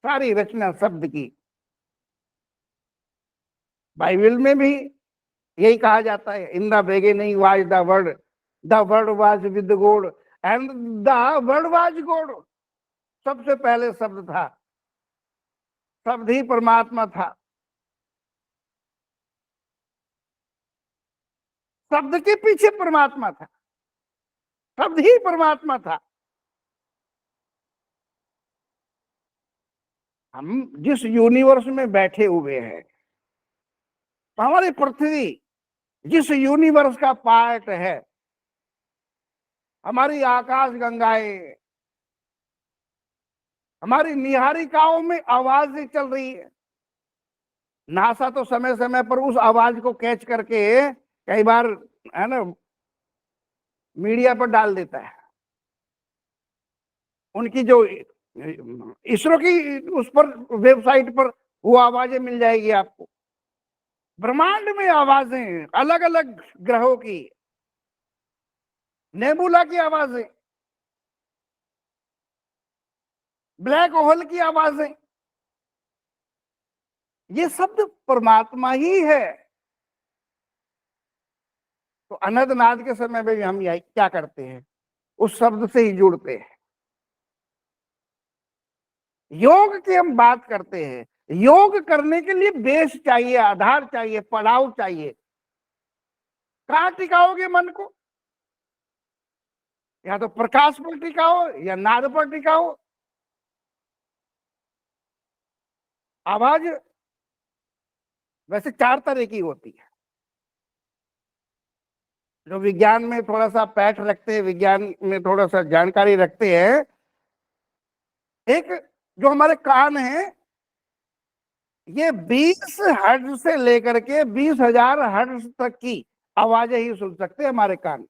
सारी रचना शब्द की। बाइबल में भी यही कहा जाता है, in the beginning was the word was with God and the word was God. सबसे पहले शब्द था, शब्द ही परमात्मा था, शब्द के पीछे परमात्मा था, शब्द ही परमात्मा था। हम जिस यूनिवर्स में बैठे हुए हैं, हमारी पृथ्वी जिस यूनिवर्स का पार्ट है, हमारी आकाश गंगाएं, हमारी निहारिकाओं में आवाजें चल रही है। नासा तो समय समय पर उस आवाज को कैच करके कई बार, है ना, मीडिया पर डाल देता है। उनकी जो इसरो की उस पर वेबसाइट पर वो आवाजें मिल जाएगी आपको। ब्रह्मांड में आवाजें, अलग अलग ग्रहों की, नेबुला की आवाजें, ब्लैक होल की आवाजें, ये शब्द परमात्मा ही है। तो अनंत नाद के समय में भी हम यही क्या करते हैं, उस शब्द से ही जुड़ते हैं। योग की हम बात करते हैं, योग करने के लिए बेस चाहिए, आधार चाहिए, पड़ाव चाहिए। कहाँ टिकाओगे मन को? या तो प्रकाश पर टिकाओ या नाद पर टिकाओ। आवाज वैसे 4 तरह की होती है। जो विज्ञान में थोड़ा सा पैठ रखते हैं, विज्ञान में थोड़ा सा जानकारी रखते हैं, एक जो हमारे कान है, ये 20 हर्ट्ज से लेकर के 20,000 हर्ट्ज तक की आवाजें ही सुन सकते हैं हमारे कान।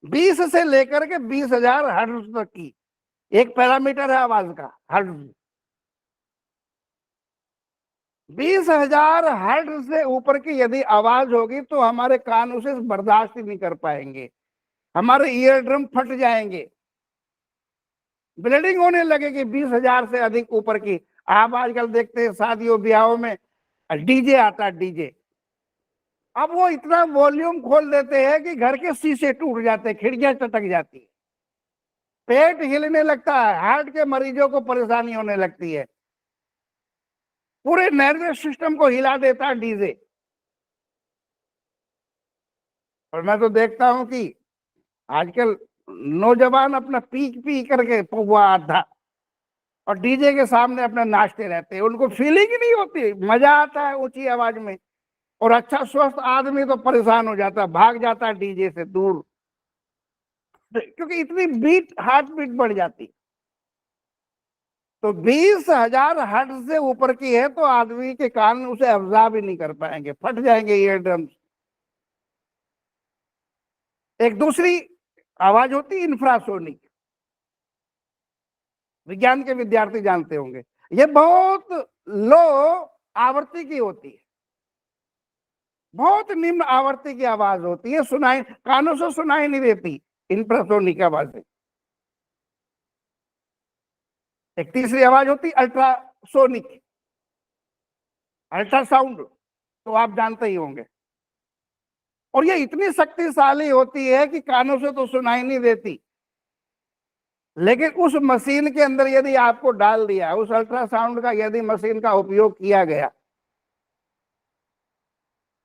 20 से लेकर के 20,000 हर्ट्ज तक की एक पैरामीटर है आवाज का, हर्ट्ज। 20,000 हर्ट्ज से ऊपर की यदि आवाज होगी तो हमारे कान उसे बर्दाश्त ही नहीं कर पाएंगे, हमारे ईयर ड्रम फट जाएंगे, ब्लीडिंग होने लगेगी। 20,000 से अधिक ऊपर की आप आजकल देखते हैं शादियों ब्याहों में डीजे आता है, डीजे। अब वो इतना वॉल्यूम खोल देते हैं कि घर के शीशे टूट जाते हैं, खिड़कियां चटक जाती है, पेट हिलने लगता है, हार्ट के मरीजों को परेशानी होने लगती है, पूरे नर्वस सिस्टम को हिला देता है डीजे। और मैं तो देखता हूं कि आजकल नौजवान अपना पी करके पौवा आधा और डीजे के सामने अपना नाचते रहते हैं। उनको फीलिंग ही नहीं होती, मजा आता है ऊंची आवाज में। और अच्छा स्वस्थ आदमी तो परेशान हो जाता है, भाग जाता है डीजे से दूर, क्योंकि इतनी बीट, हार्ट बीट बढ़ जाती। तो 20,000 हर्ट्ज से ऊपर की है तो आदमी के कान उसे अब्जॉर्ब ही नहीं कर पाएंगे, फट जाएंगे ईयर ड्रम्स। एक दूसरी आवाज होती है इंफ्रासोनिक, विज्ञान के विद्यार्थी जानते होंगे। ये बहुत लो आवृत्ति की होती है, बहुत निम्न आवृत्ति की आवाज होती है, सुनाई, कानों से सुनाई नहीं देती इंफ्रासोनिक आवाजें। एक तीसरी आवाज होती अल्ट्रासोनिक, अल्ट्रासाउंड, तो आप जानते ही होंगे। और ये इतनी शक्तिशाली होती है कि कानों से तो सुनाई नहीं देती, लेकिन उस मशीन के अंदर यदि आपको डाल दिया, उस अल्ट्रासाउंड का यदि मशीन का उपयोग किया गया,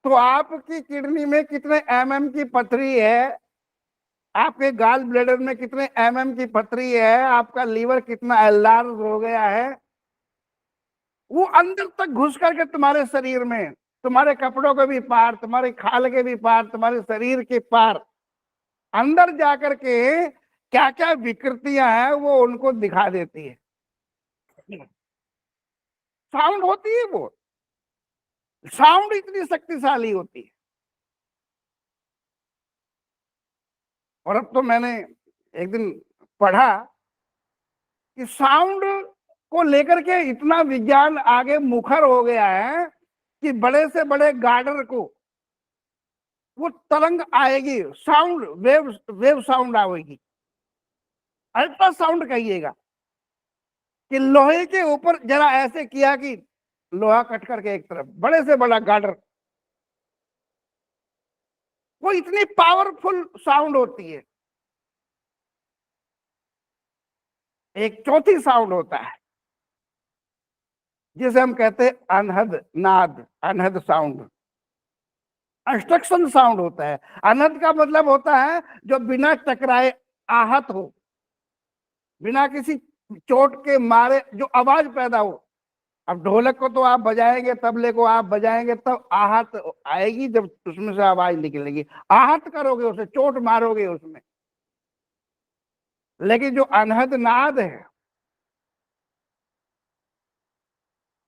तो आपकी किडनी में कितने mm की पथरी है, आपके गाल ब्लैडर में कितने mm की पथरी है, आपका लीवर कितना एलार्ज हो गया है, वो अंदर तक घुस करके तुम्हारे शरीर में, तुम्हारे कपड़ों के भी पार, तुम्हारे खाल के भी पार, तुम्हारे शरीर के पार अंदर जाकर के क्या क्या विकृतियां हैं वो उनको दिखा देती है। साउंड होती है, वो साउंड इतनी शक्तिशाली होती है। और अब तो मैंने एक दिन पढ़ा कि साउंड को लेकर के इतना विज्ञान आगे मुखर हो गया है कि बड़े से बड़े गार्डर को वो तरंग आएगी, साउंड वेव साउंड आएगी, अल्ट्रासाउंड कहिएगा, कि लोहे के ऊपर जरा ऐसे किया कि लोहा कट करके एक तरफ, बड़े से बड़ा गार्डर वो इतनी पावरफुल साउंड होती है। एक चौथी साउंड होता है जिसे हम कहते हैं अनहद नाद, अनहद साउंड, इंस्ट्रक्शन साउंड होता है। अनहद का मतलब होता है जो बिना टकराए आहत हो, बिना किसी चोट के मारे जो आवाज पैदा हो। अब ढोलक को तो आप बजाएंगे, तबले को आप बजाएंगे, तब आहत आएगी जब उसमें से आवाज निकलेगी। आहत करोगे उसे, चोट मारोगे उसमें। लेकिन जो अनहद नाद है,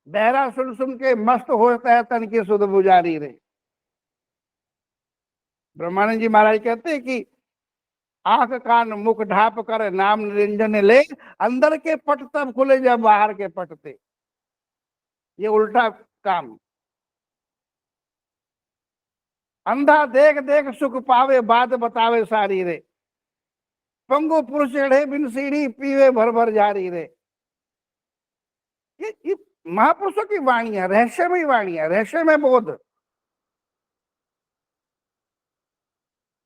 बहरा सुन सुन के मस्त होता है तन की सुध बुझारी रे। ब्रह्मानंद जी महाराज कहते हैं कि आंख कान मुख ढाप कर नाम निरंजन ले, अंदर के पट तब खुले जब बाहर के पट थे। ये उल्टा काम। अंधा देख देख सुख पावे, बात बतावे सारी रे। पंगु पुरुष चढ़े बिन सीढ़ी, पीवे भर भर जारी रे। ये महापुरुषों की वाणियां, रहस्यमय वाणियां, रहस्यमय बोध।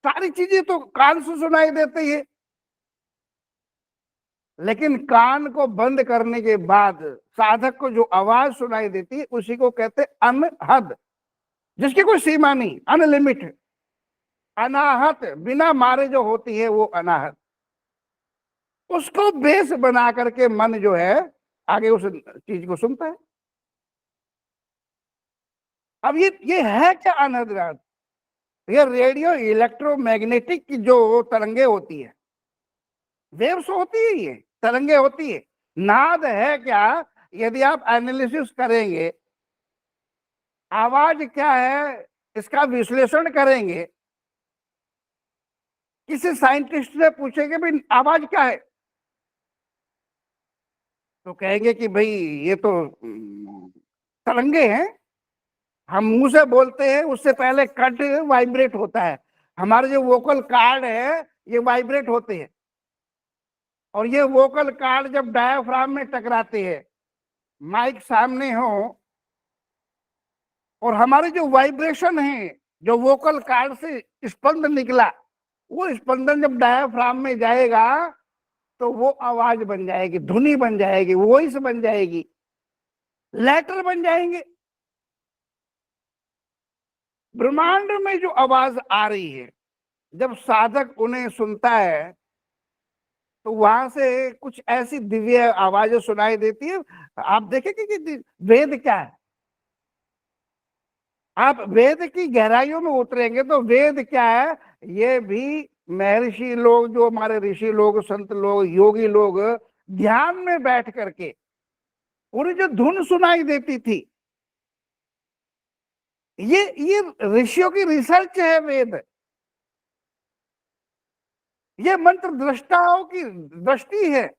सारी चीजें तो कान से सुनाई देती है, लेकिन कान को बंद करने के बाद साधक को जो आवाज सुनाई देती है उसी को कहते अनहद, जिसकी कोई सीमा नहीं, अनलिमिटेड। अनाहत बिना मारे जो होती है वो अनाहत। उसको बेस बना करके मन जो है आगे उस चीज को सुनता है। अब ये है क्या अनहद नाद? ये रेडियो इलेक्ट्रोमैग्नेटिक की जो तरंगे होती है, वेव्स होती है, ये तरंगे होती है। नाद है क्या? यदि आप एनालिसिस करेंगे, आवाज क्या है इसका विश्लेषण करेंगे, किसी साइंटिस्ट से पूछेंगे भाई आवाज क्या है, तो कहेंगे कि भाई ये तो तरंगे हैं। हम मुंह से बोलते हैं, उससे पहले कंठ वाइब्रेट होता है। हमारे जो वोकल कार्ड है ये वाइब्रेट होते हैं, और ये वोकल कार्ड जब डायाफ्राम में टकराते हैं, माइक सामने हो, और हमारे जो वाइब्रेशन है, जो वोकल कार्ड से स्पंदन निकला, वो स्पंदन जब डायाफ्राम में जाएगा तो वो आवाज बन जाएगी, धुनी बन जाएगी, वॉइस बन जाएगी, लेटर बन जाएंगे। ब्रह्मांड में जो आवाज आ रही है, जब साधक उन्हें सुनता है तो वहां से कुछ ऐसी दिव्य आवाजें सुनाई देती है। आप देखेंगे कि वेद क्या है, आप वेद की गहराइयों में उतरेंगे तो वेद क्या है, ये भी महर्षि लोग, जो हमारे ऋषि लोग, संत लोग, योगी लोग ध्यान में बैठ करके उन्हें जो धुन सुनाई देती थी, ये ऋषियों की रिसर्च है वेद। ये मंत्र दृष्टाओं की दृष्टि है।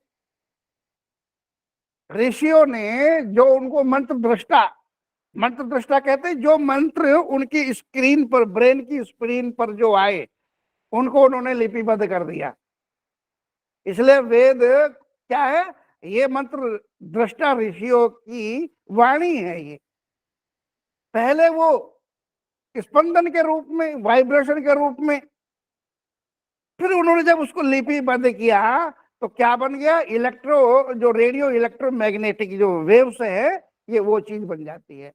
ऋषियों ने जो उनको मंत्र दृष्टा कहते हैं, जो मंत्र उनकी स्क्रीन पर, ब्रेन की स्क्रीन पर जो आए उनको उन्होंने लिपिबद्ध कर दिया। इसलिए वेद क्या है, ये मंत्र दृष्टा ऋषियों की वाणी है। ये पहले वो स्पंदन के रूप में, वाइब्रेशन के रूप में, फिर उन्होंने जब उसको लिपिबद्ध किया तो क्या बन गया, जो रेडियो इलेक्ट्रोमैग्नेटिक जो वेव्स है, ये वो चीज बन जाती है।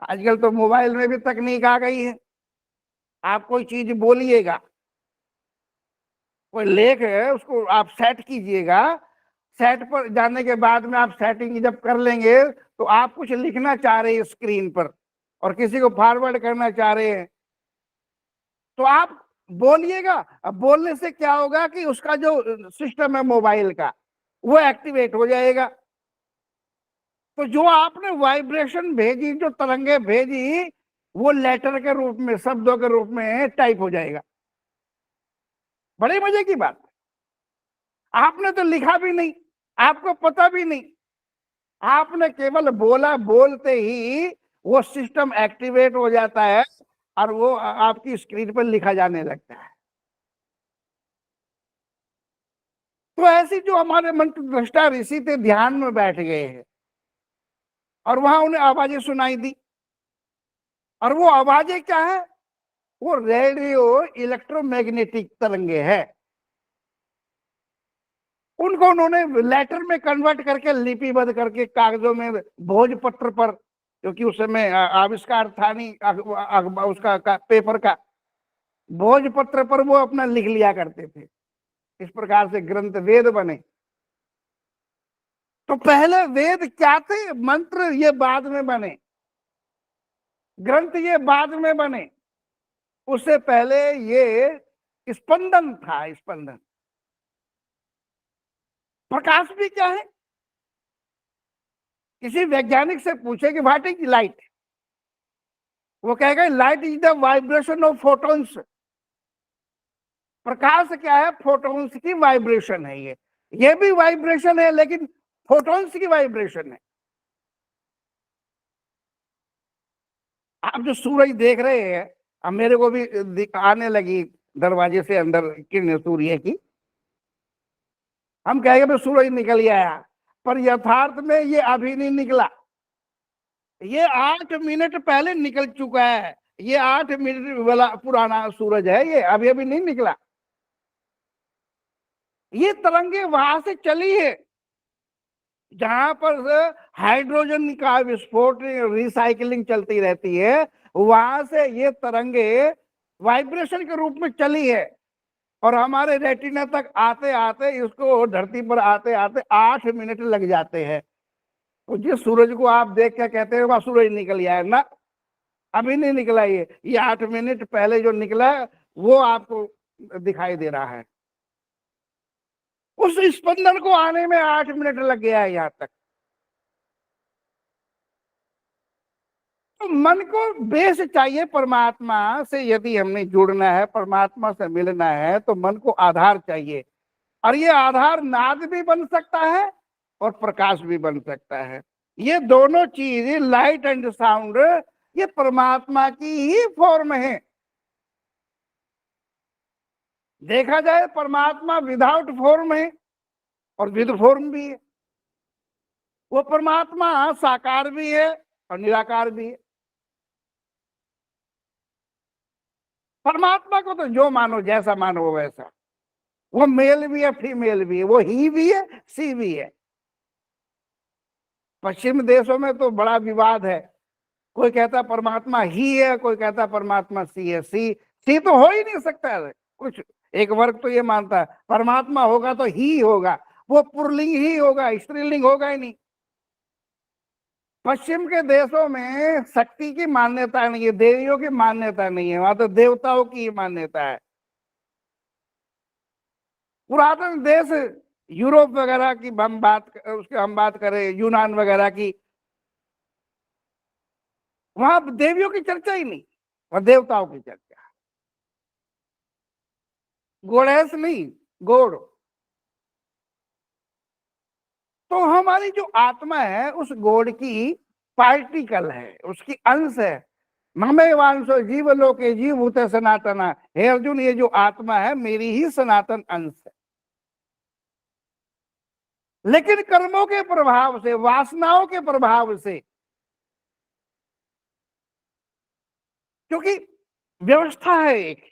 आजकल तो मोबाइल में भी तकनीक आ गई है। आप कोई चीज बोलिएगा, कोई लेख है, उसको आप सेट कीजिएगा, सेट पर जाने के बाद में आप सेटिंग जब कर लेंगे तो आप कुछ लिखना चाह रहे हैं स्क्रीन पर और किसी को फॉरवर्ड करना चाह रहे हैं, तो आप बोलिएगा। अब बोलने से क्या होगा कि उसका जो सिस्टम है मोबाइल का, वो एक्टिवेट हो जाएगा। तो जो आपने वाइब्रेशन भेजी, जो तरंगे भेजी, वो लेटर के रूप में, शब्दों के रूप में टाइप हो जाएगा। बड़े मजे की बात। आपने तो लिखा भी नहीं, आपको पता भी नहीं, आपने केवल बोला, बोलते ही वो सिस्टम एक्टिवेट हो जाता है और वो आपकी स्क्रीन पर लिखा जाने लगता है। तो ऐसी जो हमारे मंत्र दृष्टा ऋषि थे, ध्यान में बैठ गए हैं और वहां उन्हें आवाजें सुनाई दी। और वो आवाजें क्या है, वो रेडियो इलेक्ट्रोमैग्नेटिक तरंगे है। उनको उन्होंने लेटर में कन्वर्ट करके लिपिबद्ध करके कागजों में भोजपत्र पर, क्योंकि उस समय आविष्कार था नहीं उसका पेपर का, भोजपत्र पर वो अपना लिख लिया करते थे। इस प्रकार से ग्रंथ वेद बने। तो पहले वेद क्या थे? मंत्र ये बाद में बने, ग्रंथ ये बाद में बने। उससे पहले ये स्पंदन था, स्पंदन। प्रकाश भी क्या है? किसी वैज्ञानिक से पूछे कि व्हाट इज लाइट, वो कहेगा light is the vibration of photons. प्रकाश क्या है? फोटॉन्स की वाइब्रेशन है। ये भी वाइब्रेशन है, लेकिन फोटॉन्स की वाइब्रेशन है। आप जो सूरज देख रहे हैं, अब मेरे को भी आने लगी दरवाजे से अंदर किरण सूर्य की। हम कहेंगे भाई सूरज निकल आया, पर यथार्थ में ये अभी नहीं निकला। ये 8 मिनट पहले निकल चुका है। ये 8 मिनट वाला पुराना सूरज है, ये अभी अभी नहीं निकला। ये तरंगे वहां से चली है जहां पर हाइड्रोजन का विस्फोट, रिसाइकलिंग चलती रहती है। वहां से ये तरंगे वाइब्रेशन के रूप में चली है, और हमारे रेटिना तक आते आते, इसको धरती पर आते आते 8 मिनट लग जाते हैं। तो जिस सूरज को आप देख के कहते हैं वहां सूरज निकल गया है, ना, अभी नहीं निकला। ये 8 मिनट पहले जो निकला है वो आपको दिखाई दे रहा है। उस स्पंदन को आने में 8 मिनट लग गया है यहां तक। तो मन को बेस चाहिए परमात्मा से। यदि हमने जुड़ना है, परमात्मा से मिलना है, तो मन को आधार चाहिए। और ये आधार नाद भी बन सकता है और प्रकाश भी बन सकता है। ये दोनों चीज, लाइट एंड साउंड, ये परमात्मा की ही फॉर्म है। देखा जाए परमात्मा विदाउट फॉर्म है और विद फॉर्म भी है। वो परमात्मा साकार भी है और निराकार भी है। परमात्मा को तो जो मानो, जैसा मानो वैसा। वो मेल भी है, फीमेल भी है, वो ही भी है, सी भी है। पश्चिम देशों में तो बड़ा विवाद है। कोई कहता परमात्मा ही है, कोई कहता परमात्मा सी है। सी तो हो ही नहीं सकता है। कुछ एक वर्ग तो ये मानता है परमात्मा होगा तो ही होगा, वो पुल्लिंग ही होगा, स्त्रीलिंग होगा ही नहीं। पश्चिम के देशों में शक्ति की मान्यता नहीं है, देवियों की मान्यता नहीं है, वहां तो देवताओं की मान्यता है। पुरातन देश यूरोप वगैरह की हम बात करें, यूनान वगैरह की, वहां देवियों की चर्चा ही नहीं, वहां देवताओं की चर्चा। गोडेस नहीं, गोड। तो हमारी जो आत्मा है उस गोड की पार्टिकल है, उसकी अंश है। ममे वांशो जीव लोके जीव भूते सनातना। हे अर्जुन, ये जो आत्मा है मेरी ही सनातन अंश है। लेकिन कर्मों के प्रभाव से, वासनाओं के प्रभाव से, क्योंकि व्यवस्था है एक।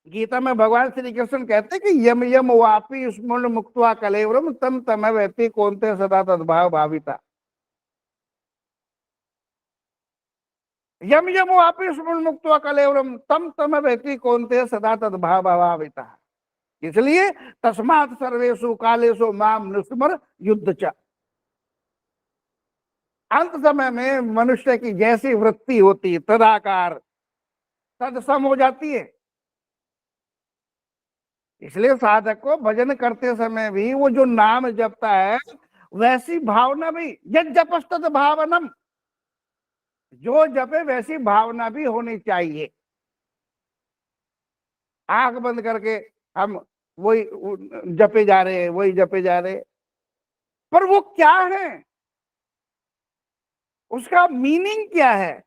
गीता में भगवान श्री कृष्ण कहते हैं कि यम यम वापी स्मरण मुक्त्वा कलेवरम तम तम व्यक्ति कौनते सदा तद्भाव भाविता। यम यम वापी स्मरण मुक्त्वा कलेवरम तम तम व्यक्ति कौनते सदा तद्भाव भाविता। इसलिए तस्मात् सर्वेषु कालेषु माम नुस्मर युद्ध च। अंत समय में मनुष्य की जैसी वृत्ति होती, तदाकार तत्सम हो जाती है। इसलिए साधक को भजन करते समय भी वो जो नाम जपता है, वैसी भावना भी, यद जपस्तद भावनम, जो जपे वैसी भावना भी होनी चाहिए। आंख बंद करके हम वही जपे जा रहे हैं, वही जपे जा रहे हैं, पर वो क्या है, उसका मीनिंग क्या है,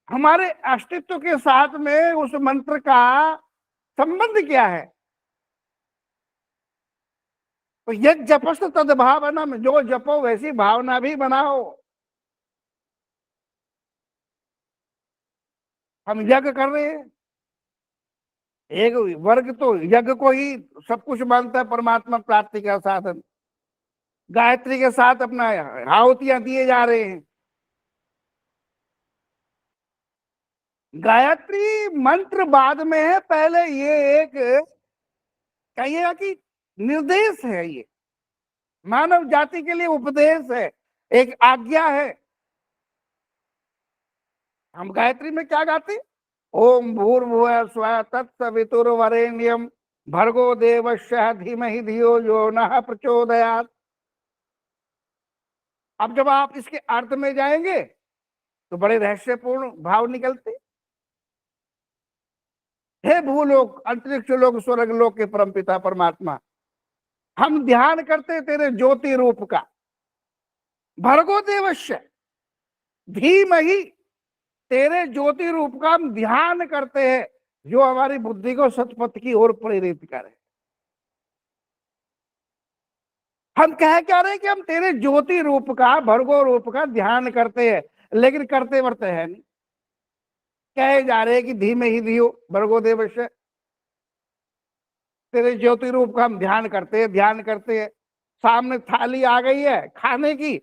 हमारे अस्तित्व के साथ में उस मंत्र का संबंध क्या है। तो यद जपस्त तद भावना, जो जपो वैसी भावना भी बनाओ। हम यज्ञ कर रहे हैं। एक वर्ग तो यज्ञ को ही सब कुछ मानता है परमात्मा प्राप्ति का साधन, गायत्री के साथ अपना आहुतियां दिए जा रहे हैं। गायत्री मंत्र बाद में है, पहले ये एक कहिएगा कि निर्देश है, ये मानव जाति के लिए उपदेश है, एक आज्ञा है। हम गायत्री में क्या गाते? ओम भूर्भुवः स्वः तत्सवितुर्वरेण्यं भर्गो देवस्य धीमहि धियो यो नः प्रचोदयात्। अब जब आप इसके अर्थ में जाएंगे तो बड़े रहस्यपूर्ण भाव निकलते। हे भूलोक, अंतरिक्ष लोक, स्वर्ग लोक के परमपिता परमात्मा, हम ध्यान करते तेरे ज्योति रूप का। भर्गो देवस्य धीमहि, तेरे ज्योति रूप का हम ध्यान करते हैं, जो हमारी बुद्धि को सतपथ की ओर प्रेरित करे। हम कह क्या रहे कि हम तेरे ज्योति रूप का, भर्गो रूप का ध्यान करते हैं, लेकिन करते वर्ते हैं नहीं। कहे जा रहे कि धीमे ही धियो भर्गो देवस्य, तेरे ज्योति रूप का हम ध्यान करते हैं, ध्यान करते हैं। सामने थाली आ गई है खाने की,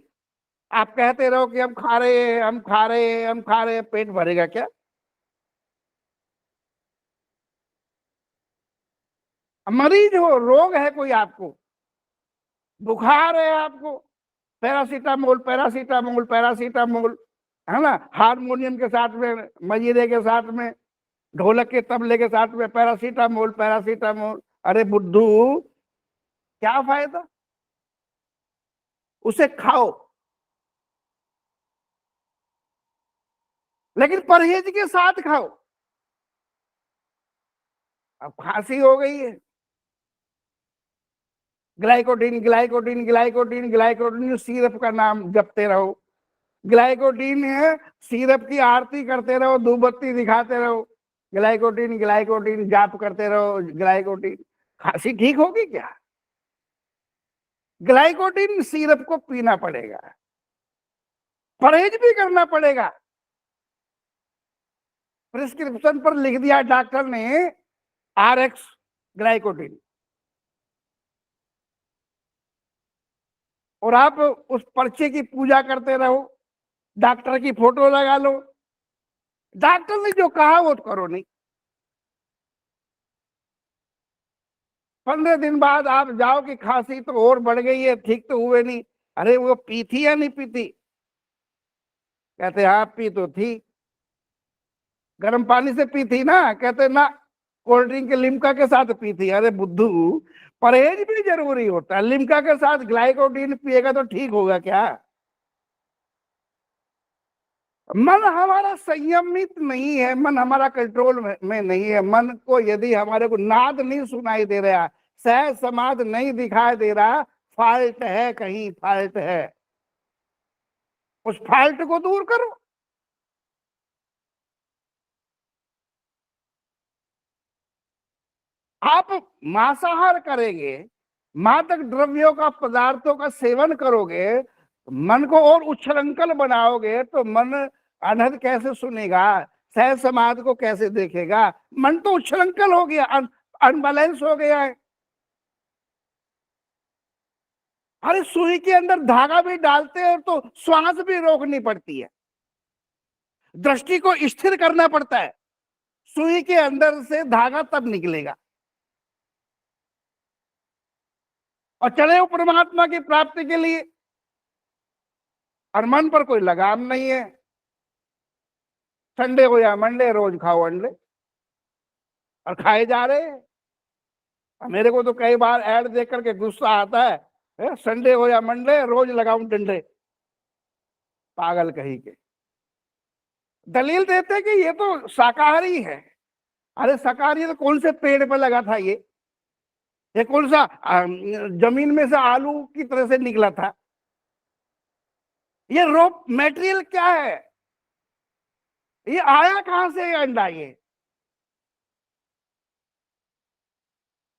आप कहते रहो कि हम खा रहे हैं, हम खा रहे हैं, हम खा रहे हैं, पेट भरेगा क्या? मरीज हो, रोग है कोई, आपको बुखार है, आपको पैरासीटामोल पैरासीटामोल पैरासीटामोल, है ना, हारमोनियम के साथ में, मजीरे के साथ में, ढोलक के तबले के साथ में पैरासीटामोल पैरासीटामोल। अरे बुद्धू, क्या फायदा? उसे खाओ, लेकिन परहेज के साथ खाओ। अब खांसी हो गई है, ग्लाइकोडीन ग्लाइकोडीन ग्लाइकोडीन ग्लाइकोडीन सिरप का नाम जपते रहो। ग्लाइकोडीन है, सिरप की आरती करते रहो, धूप बत्ती दिखाते रहो, ग्लाइकोडीन ग्लाइकोडीन जाप करते रहो, ग्लाइकोडीन। खांसी ठीक होगी क्या? ग्लाइकोडीन सिरप को पीना पड़ेगा, परहेज भी करना पड़ेगा। प्रिस्क्रिप्शन पर लिख दिया डॉक्टर ने आरएक्स ग्लाइकोडीन, और आप उस पर्चे की पूजा करते रहो, डॉक्टर की फोटो लगा लो, डॉक्टर ने जो कहा वो तो करो नहीं। 15 दिन बाद आप जाओ कि खांसी तो और बढ़ गई है, ठीक तो हुए नहीं। अरे वो पी थी या नहीं पी थी? कहते हाँ पी तो थी। गर्म पानी से पी थी ना? कहते ना, कोल्ड ड्रिंक के लिम्का के साथ पी थी। अरे बुद्धू, परहेज भी जरूरी होता है। लिम्का के साथ ग्लाइकोडीन पिएगा तो ठीक होगा क्या? मन हमारा संयमित नहीं है, मन हमारा कंट्रोल में नहीं है। मन को यदि हमारे को नाद नहीं सुनाई दे रहा, सहज समाध नहीं दिखाई दे रहा, फॉल्ट है, कहीं फॉल्ट है। उस फॉल्ट को दूर करो। आप मांसाहार करेंगे, मादक द्रव्यों का, पदार्थों का सेवन करोगे, मन को और उच्छृंखल बनाओगे, तो मन अनहद कैसे सुनेगा, सहज समाध को कैसे देखेगा? मन तो उच्छृंखल हो गया, अनबैलेंस हो गया है। अरे सुई के अंदर धागा भी डालते हैं तो श्वास भी रोकनी पड़ती है, दृष्टि को स्थिर करना पड़ता है। सुई के अंदर से धागा तब निकलेगा। और चले हो परमात्मा की प्राप्ति के लिए, और मन पर कोई लगाम नहीं है। संडे हो या मंडे, रोज खाओ अंडे, और खाए जा रहे हैं। मेरे को तो कई बार ऐड देख करके गुस्सा आता है, संडे हो या मंडे, रोज लगाऊं डंडे। पागल कहीं के। दलील देते कि ये तो शाकाहारी है। अरे शाकाहारी तो कौन से पेड़ पर लगा था ये कौन सा जमीन में से आलू की तरह से निकला था? ये रॉ मटेरियल क्या है? ये आया कहां से ये अंडा? ये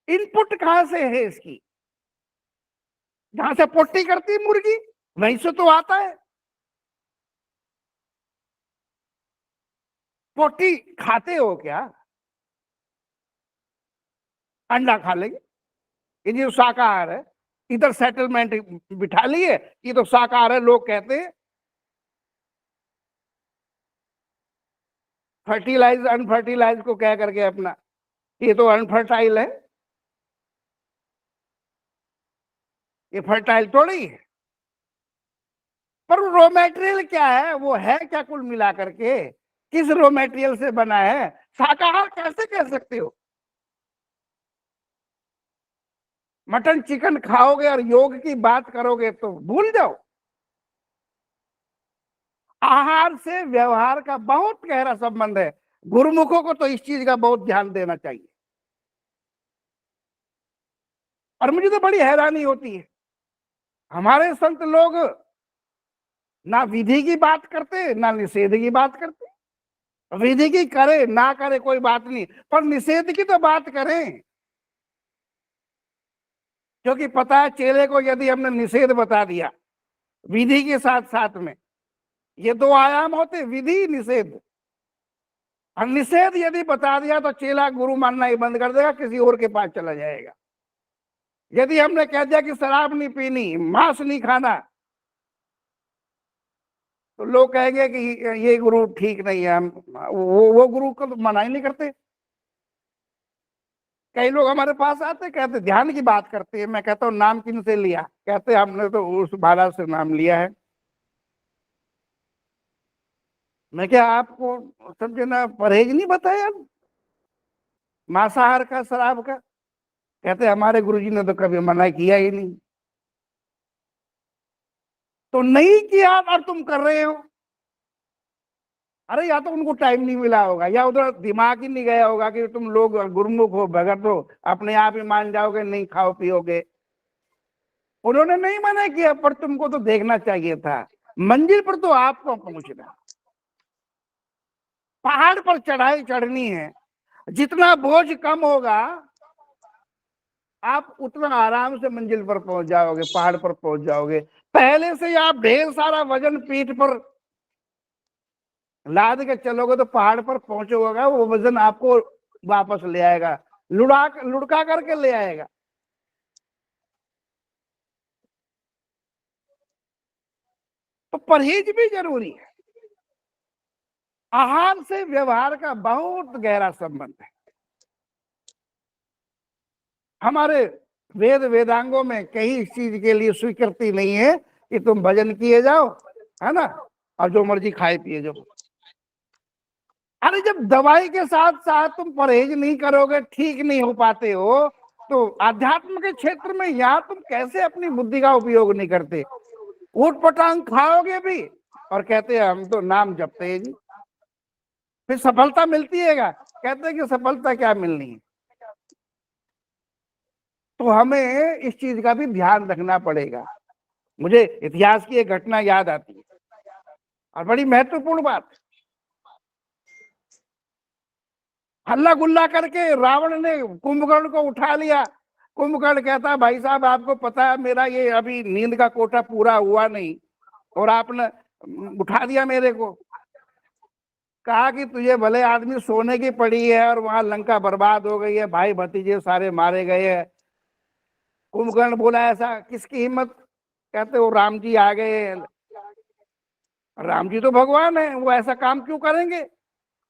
इनपुट कहां से है इसकी? जहां से पोटी करती है मुर्गी, वहीं से तो आता है। पोटी खाते हो क्या? अंडा खा लेंगे, ये जो शाकाहार है। इधर सेटलमेंट बिठा लिए, ये तो शाकाहार है। लोग कहते हैं फर्टिलाइज अनफर्टिलाइज को कह करके अपना, ये तो अनफर्टाइल है, ये फर्टाइल थोड़ी है। पर रॉ मटेरियल क्या है, वो है क्या कुल मिला करके? किस रॉ मटेरियल से बना है? शाकाहार कैसे कह सकते हो? मटन चिकन खाओगे और योग की बात करोगे तो भूल जाओ। आहार से व्यवहार का बहुत गहरा संबंध है। गुरुमुखों को तो इस चीज का बहुत ध्यान देना चाहिए। और मुझे तो बड़ी हैरानी होती है, हमारे संत लोग ना विधि की बात करते ना निषेध की बात करते। विधि की करे ना करे कोई बात नहीं, पर निषेध की तो बात करें। क्योंकि पता है चेले को यदि हमने निषेध बता दिया विधि के साथ साथ में, ये दो आयाम होते, विधि निषेध। और निषेध यदि बता दिया तो चेला गुरु मानना ही बंद कर देगा, किसी और के पास चला जाएगा। यदि हमने कह दिया कि शराब नहीं पीनी, मांस नहीं खाना, तो लोग कहेंगे कि ये गुरु ठीक नहीं है। हम वो गुरु को तो मना ही नहीं करते। कई लोग हमारे पास आते कहते ध्यान की बात करते हैं। मैं कहता हूँ नाम किन से लिया? कहते हमने तो उस महाराज से नाम लिया है। मैं क्या आपको समझे ना परहेज नहीं बताया मांसाहार का, शराब का? कहते हमारे गुरुजी ने तो कभी मना किया ही नहीं। तो नहीं किया और तुम कर रहे हो। अरे या तो उनको टाइम नहीं मिला होगा, या उधर दिमाग ही नहीं गया होगा कि तुम लोग गुरुमुख हो, भगत हो, अपने आप ही मान जाओगे, नहीं खाओ पियोगे। उन्होंने नहीं मना किया, पर तुमको तो देखना चाहिए था। मंजिल पर तो आपको पहुंचना, पहाड़ पर चढ़ाई चढ़नी है। जितना बोझ कम होगा आप उतना आराम से मंजिल पर पहुंच जाओगे, पहाड़ पर पहुंच जाओगे। पहले से ही आप ढेर सारा वजन पीठ पर लाद के चलोगे तो पहाड़ पर पहुंचोगे, वो वजन आपको वापस ले आएगा, लुढ़का करके ले आएगा। तो परहेज भी जरूरी है। आहार से व्यवहार का बहुत गहरा संबंध है। हमारे वेद वेदांगों में कहीं इस चीज के लिए स्वीकृति नहीं है कि तुम भजन किए जाओ, है ना, और जो मर्जी खाए पिए जाओ। अरे जब दवाई के साथ साथ तुम परहेज नहीं करोगे, ठीक नहीं हो पाते हो, तो आध्यात्म के क्षेत्र में यहाँ तुम कैसे अपनी बुद्धि का उपयोग नहीं करते? ऊट पटांग खाओगे भी और कहते हैं हम तो नाम जपते हैं जी। फिर सफलता मिलती है क्या? कहते हैं कि सफलता क्या मिलनी है। तो हमें इस चीज का भी ध्यान रखना पड़ेगा। मुझे इतिहास की एक घटना याद आती है और बड़ी महत्वपूर्ण बात। हल्ला गुल्ला करके रावण ने कुंभकर्ण को उठा लिया। कुंभकर्ण कहता भाई साहब आपको पता है मेरा ये अभी नींद का कोटा पूरा हुआ नहीं और आपने उठा दिया मेरे को। कहा कि तुझे भले आदमी सोने की पड़ी है और वहां लंका बर्बाद हो गई है, भाई भतीजे सारे मारे गए हैं। कुंभकर्ण बोला ऐसा किसकी हिम्मत? कहते वो राम जी आ गए। राम जी तो भगवान है, वो ऐसा काम क्यों करेंगे?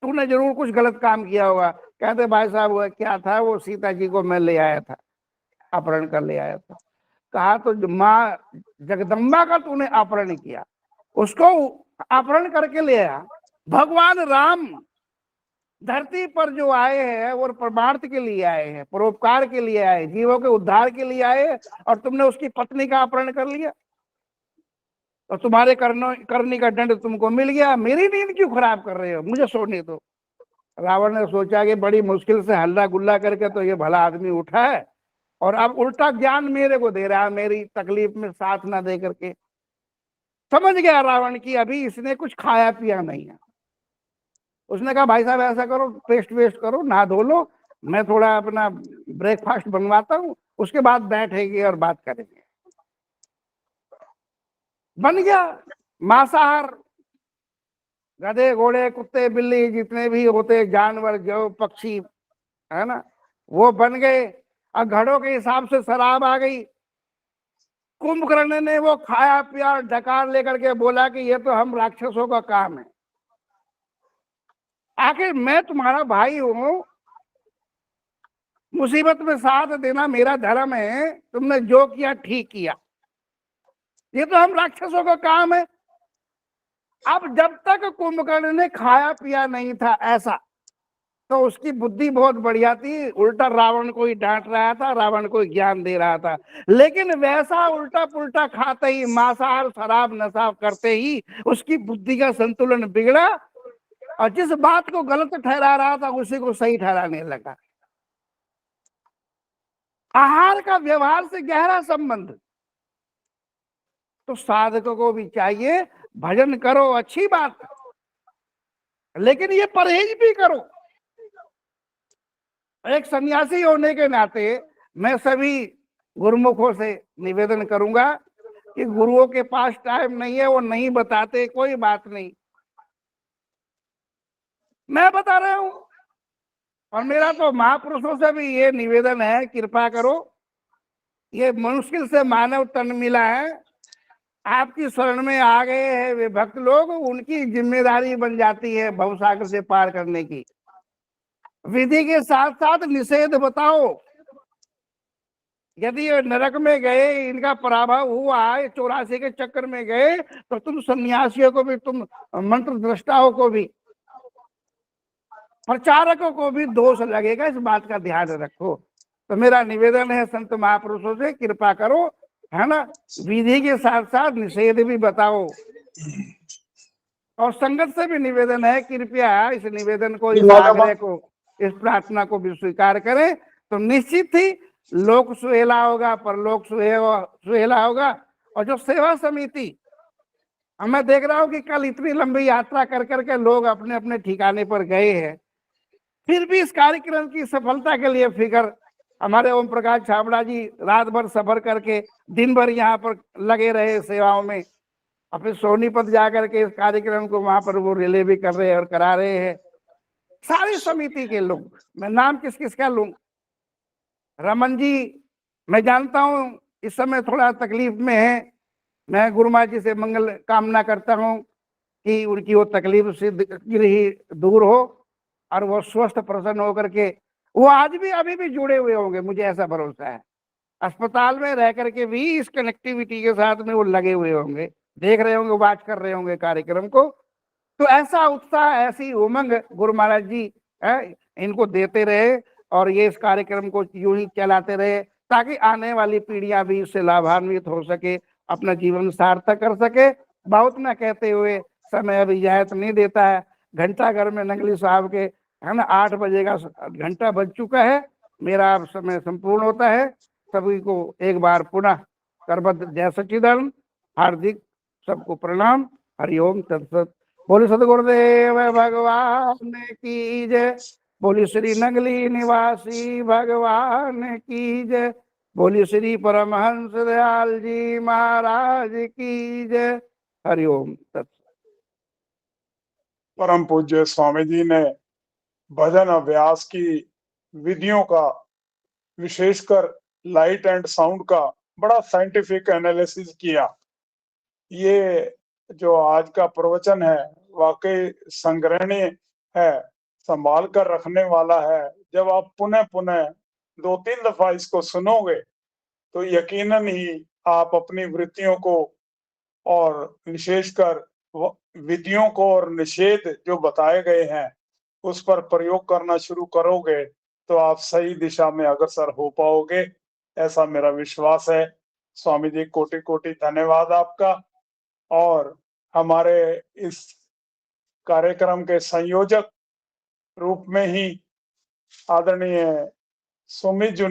तूने जरूर कुछ गलत काम किया होगा। कहते भाई साहब वो क्या था, वो सीता जी को मैं ले आया था, अपहरण कर ले आया था। कहा तो माँ जगदम्बा का तूने अपहरण किया, उसको अपहरण करके ले आया। भगवान राम धरती पर जो आए हैं वो परमार्थ के लिए आए हैं, परोपकार के लिए आए, जीवों के उद्धार के लिए आए, और तुमने उसकी पत्नी का अपहरण कर लिया और तुम्हारे करने का दंड तुमको मिल गया। मेरी नींद क्यों खराब कर रहे हो, मुझे सोने दो। रावण ने सोचा कि बड़ी मुश्किल से हल्ला गुल्ला करके तो ये भला आदमी उठा है और अब उल्टा ज्ञान मेरे को दे रहा है, मेरी तकलीफ में साथ ना दे करके। समझ गया रावण की अभी इसने कुछ खाया पिया नहीं है। उसने कहा भाई साहब ऐसा करो, पेस्ट वेस्ट करो, नहा धो लो, मैं थोड़ा अपना ब्रेकफास्ट बनवाता हूँ, उसके बाद बैठेंगे और बात करेंगे। बन गया मांसाहार। गधे घोड़े कुत्ते बिल्ली जितने भी होते जानवर जो पक्षी है ना, वो बन गए। और घड़ों के हिसाब से शराब आ गई। कुंभकर्ण ने वो खाया पिया डकार लेकर के बोला कि ये तो हम राक्षसों का काम है। आखिर मैं तुम्हारा भाई हूं, मुसीबत में साथ देना मेरा धर्म है, तुमने जो किया ठीक किया, ये तो हम राक्षसों का काम है। अब जब तक कुंभकर्ण ने खाया पिया नहीं था ऐसा, तो उसकी बुद्धि बहुत बढ़िया थी, उल्टा रावण को ही डांट रहा था, रावण को ज्ञान दे रहा था। लेकिन वैसा उल्टा पुल्टा खाते ही, मांसाहार शराब नशा करते ही उसकी बुद्धि का संतुलन बिगड़ा, और जिस बात को गलत ठहरा रहा था उसी को सही ठहराने लगा। आहार का व्यवहार से गहरा संबंध। तो साधकों को भी चाहिए, भजन करो अच्छी बात, लेकिन ये परहेज भी करो। एक सन्यासी होने के नाते मैं सभी गुरुमुखों से निवेदन करूंगा कि गुरुओं के पास टाइम नहीं है, वो नहीं बताते, कोई बात नहीं, मैं बता रहा हूं। और मेरा तो महापुरुषों से भी ये निवेदन है, कृपा करो, ये मुश्किल से मानव तन मिला है, आपकी शरण में आ गए हैं वे भक्त लोग, उनकी जिम्मेदारी बन जाती है भवसागर से पार करने की। विधि के साथ साथ निषेध बताओ। यदि ये नरक में गए, इनका पराभव हुआ, 84 के चक्कर में गए, तो तुम सन्यासियों को भी, तुम मंत्र दृष्टाओं को भी, प्रचारकों को भी दोष लगेगा, इस बात का ध्यान रखो। तो मेरा निवेदन है संत महापुरुषों से, कृपा करो, है ना, विधि के साथ साथ निषेध भी बताओ। और संगत से भी निवेदन है, कृपया इस निवेदन को, इस आग्रह को, इस प्रार्थना को भी स्वीकार करें, तो निश्चित ही लोक सुहेला होगा, परलोक सुहेला होगा। और जो सेवा समिति, मैं देख रहा हूं कि कल इतनी लंबी यात्रा कर करके लोग अपने अपने ठिकाने पर गए हैं, फिर भी इस कार्यक्रम की सफलता के लिए फिक्र हमारे ओम प्रकाश छाबड़ा जी रात भर सफर करके दिन भर यहाँ पर लगे रहे सेवाओं में, और फिर सोनीपत जाकर के इस कार्यक्रम को वहां पर वो रिले भी कर रहे हैं और करा रहे हैं। सारी समिति के लोग, मैं नाम किस किस का लूं, रमन जी मैं जानता हूं इस समय थोड़ा तकलीफ में है, मैं गुरु माँ जी से मंगल कामना करता हूं कि उनकी वो तकलीफ से ही दूर हो और वो स्वस्थ प्रसन्न होकर के, वो आज भी अभी भी जुड़े हुए होंगे, मुझे ऐसा भरोसा है। अस्पताल में रह करके भी इस कनेक्टिविटी के साथ में वो लगे हुए होंगे, देख रहे होंगे, वाच कर रहे होंगे कार्यक्रम को। तो ऐसा उत्साह, ऐसी उमंग गुरु महाराज जी इनको देते रहे, और ये इस कार्यक्रम को यूं ही चलाते रहे, ताकि आने वाली पीढ़ियां भी इससे लाभान्वित हो सके, अपना जीवन सार्थक कर सके। बहुत न कहते हुए समय अभी इजाजत नहीं देता है। घंटा घर में नंगली साहब के, है ना, 8 बजे का घंटा बज चुका है, मेरा अब समय संपूर्ण होता है। सभी को एक बार पुनः करबद्ध जय सच्चिदानंद, हार्दिक सबको प्रणाम। हरिओम तत्सत। बोले सदगुरुदेव भगवान की जय। बोली श्री नगली निवासी भगवान की जय। बोली श्री परमहंस दयाल जी महाराज की जय। हरिओम तत्सत। परम पूज्य स्वामी जी ने भजन अभ्यास की विधियों का, विशेषकर लाइट एंड साउंड का बड़ा साइंटिफिक एनालिसिस किया। ये जो आज का प्रवचन है वाकई संग्रहणीय है, संभाल कर रखने वाला है। जब आप पुनः पुनः 2-3 दफा इसको सुनोगे तो यकीनन ही आप अपनी वृत्तियों को और विशेषकर विधियों को और निषेध जो बताए गए हैं उस पर प्रयोग करना शुरू करोगे तो आप सही दिशा में अग्रसर हो पाओगे, ऐसा मेरा विश्वास है। स्वामी जी कोटि कोटि धन्यवाद आपका। और हमारे इस कार्यक्रम के संयोजक रूप में ही आदरणीय सुमित जी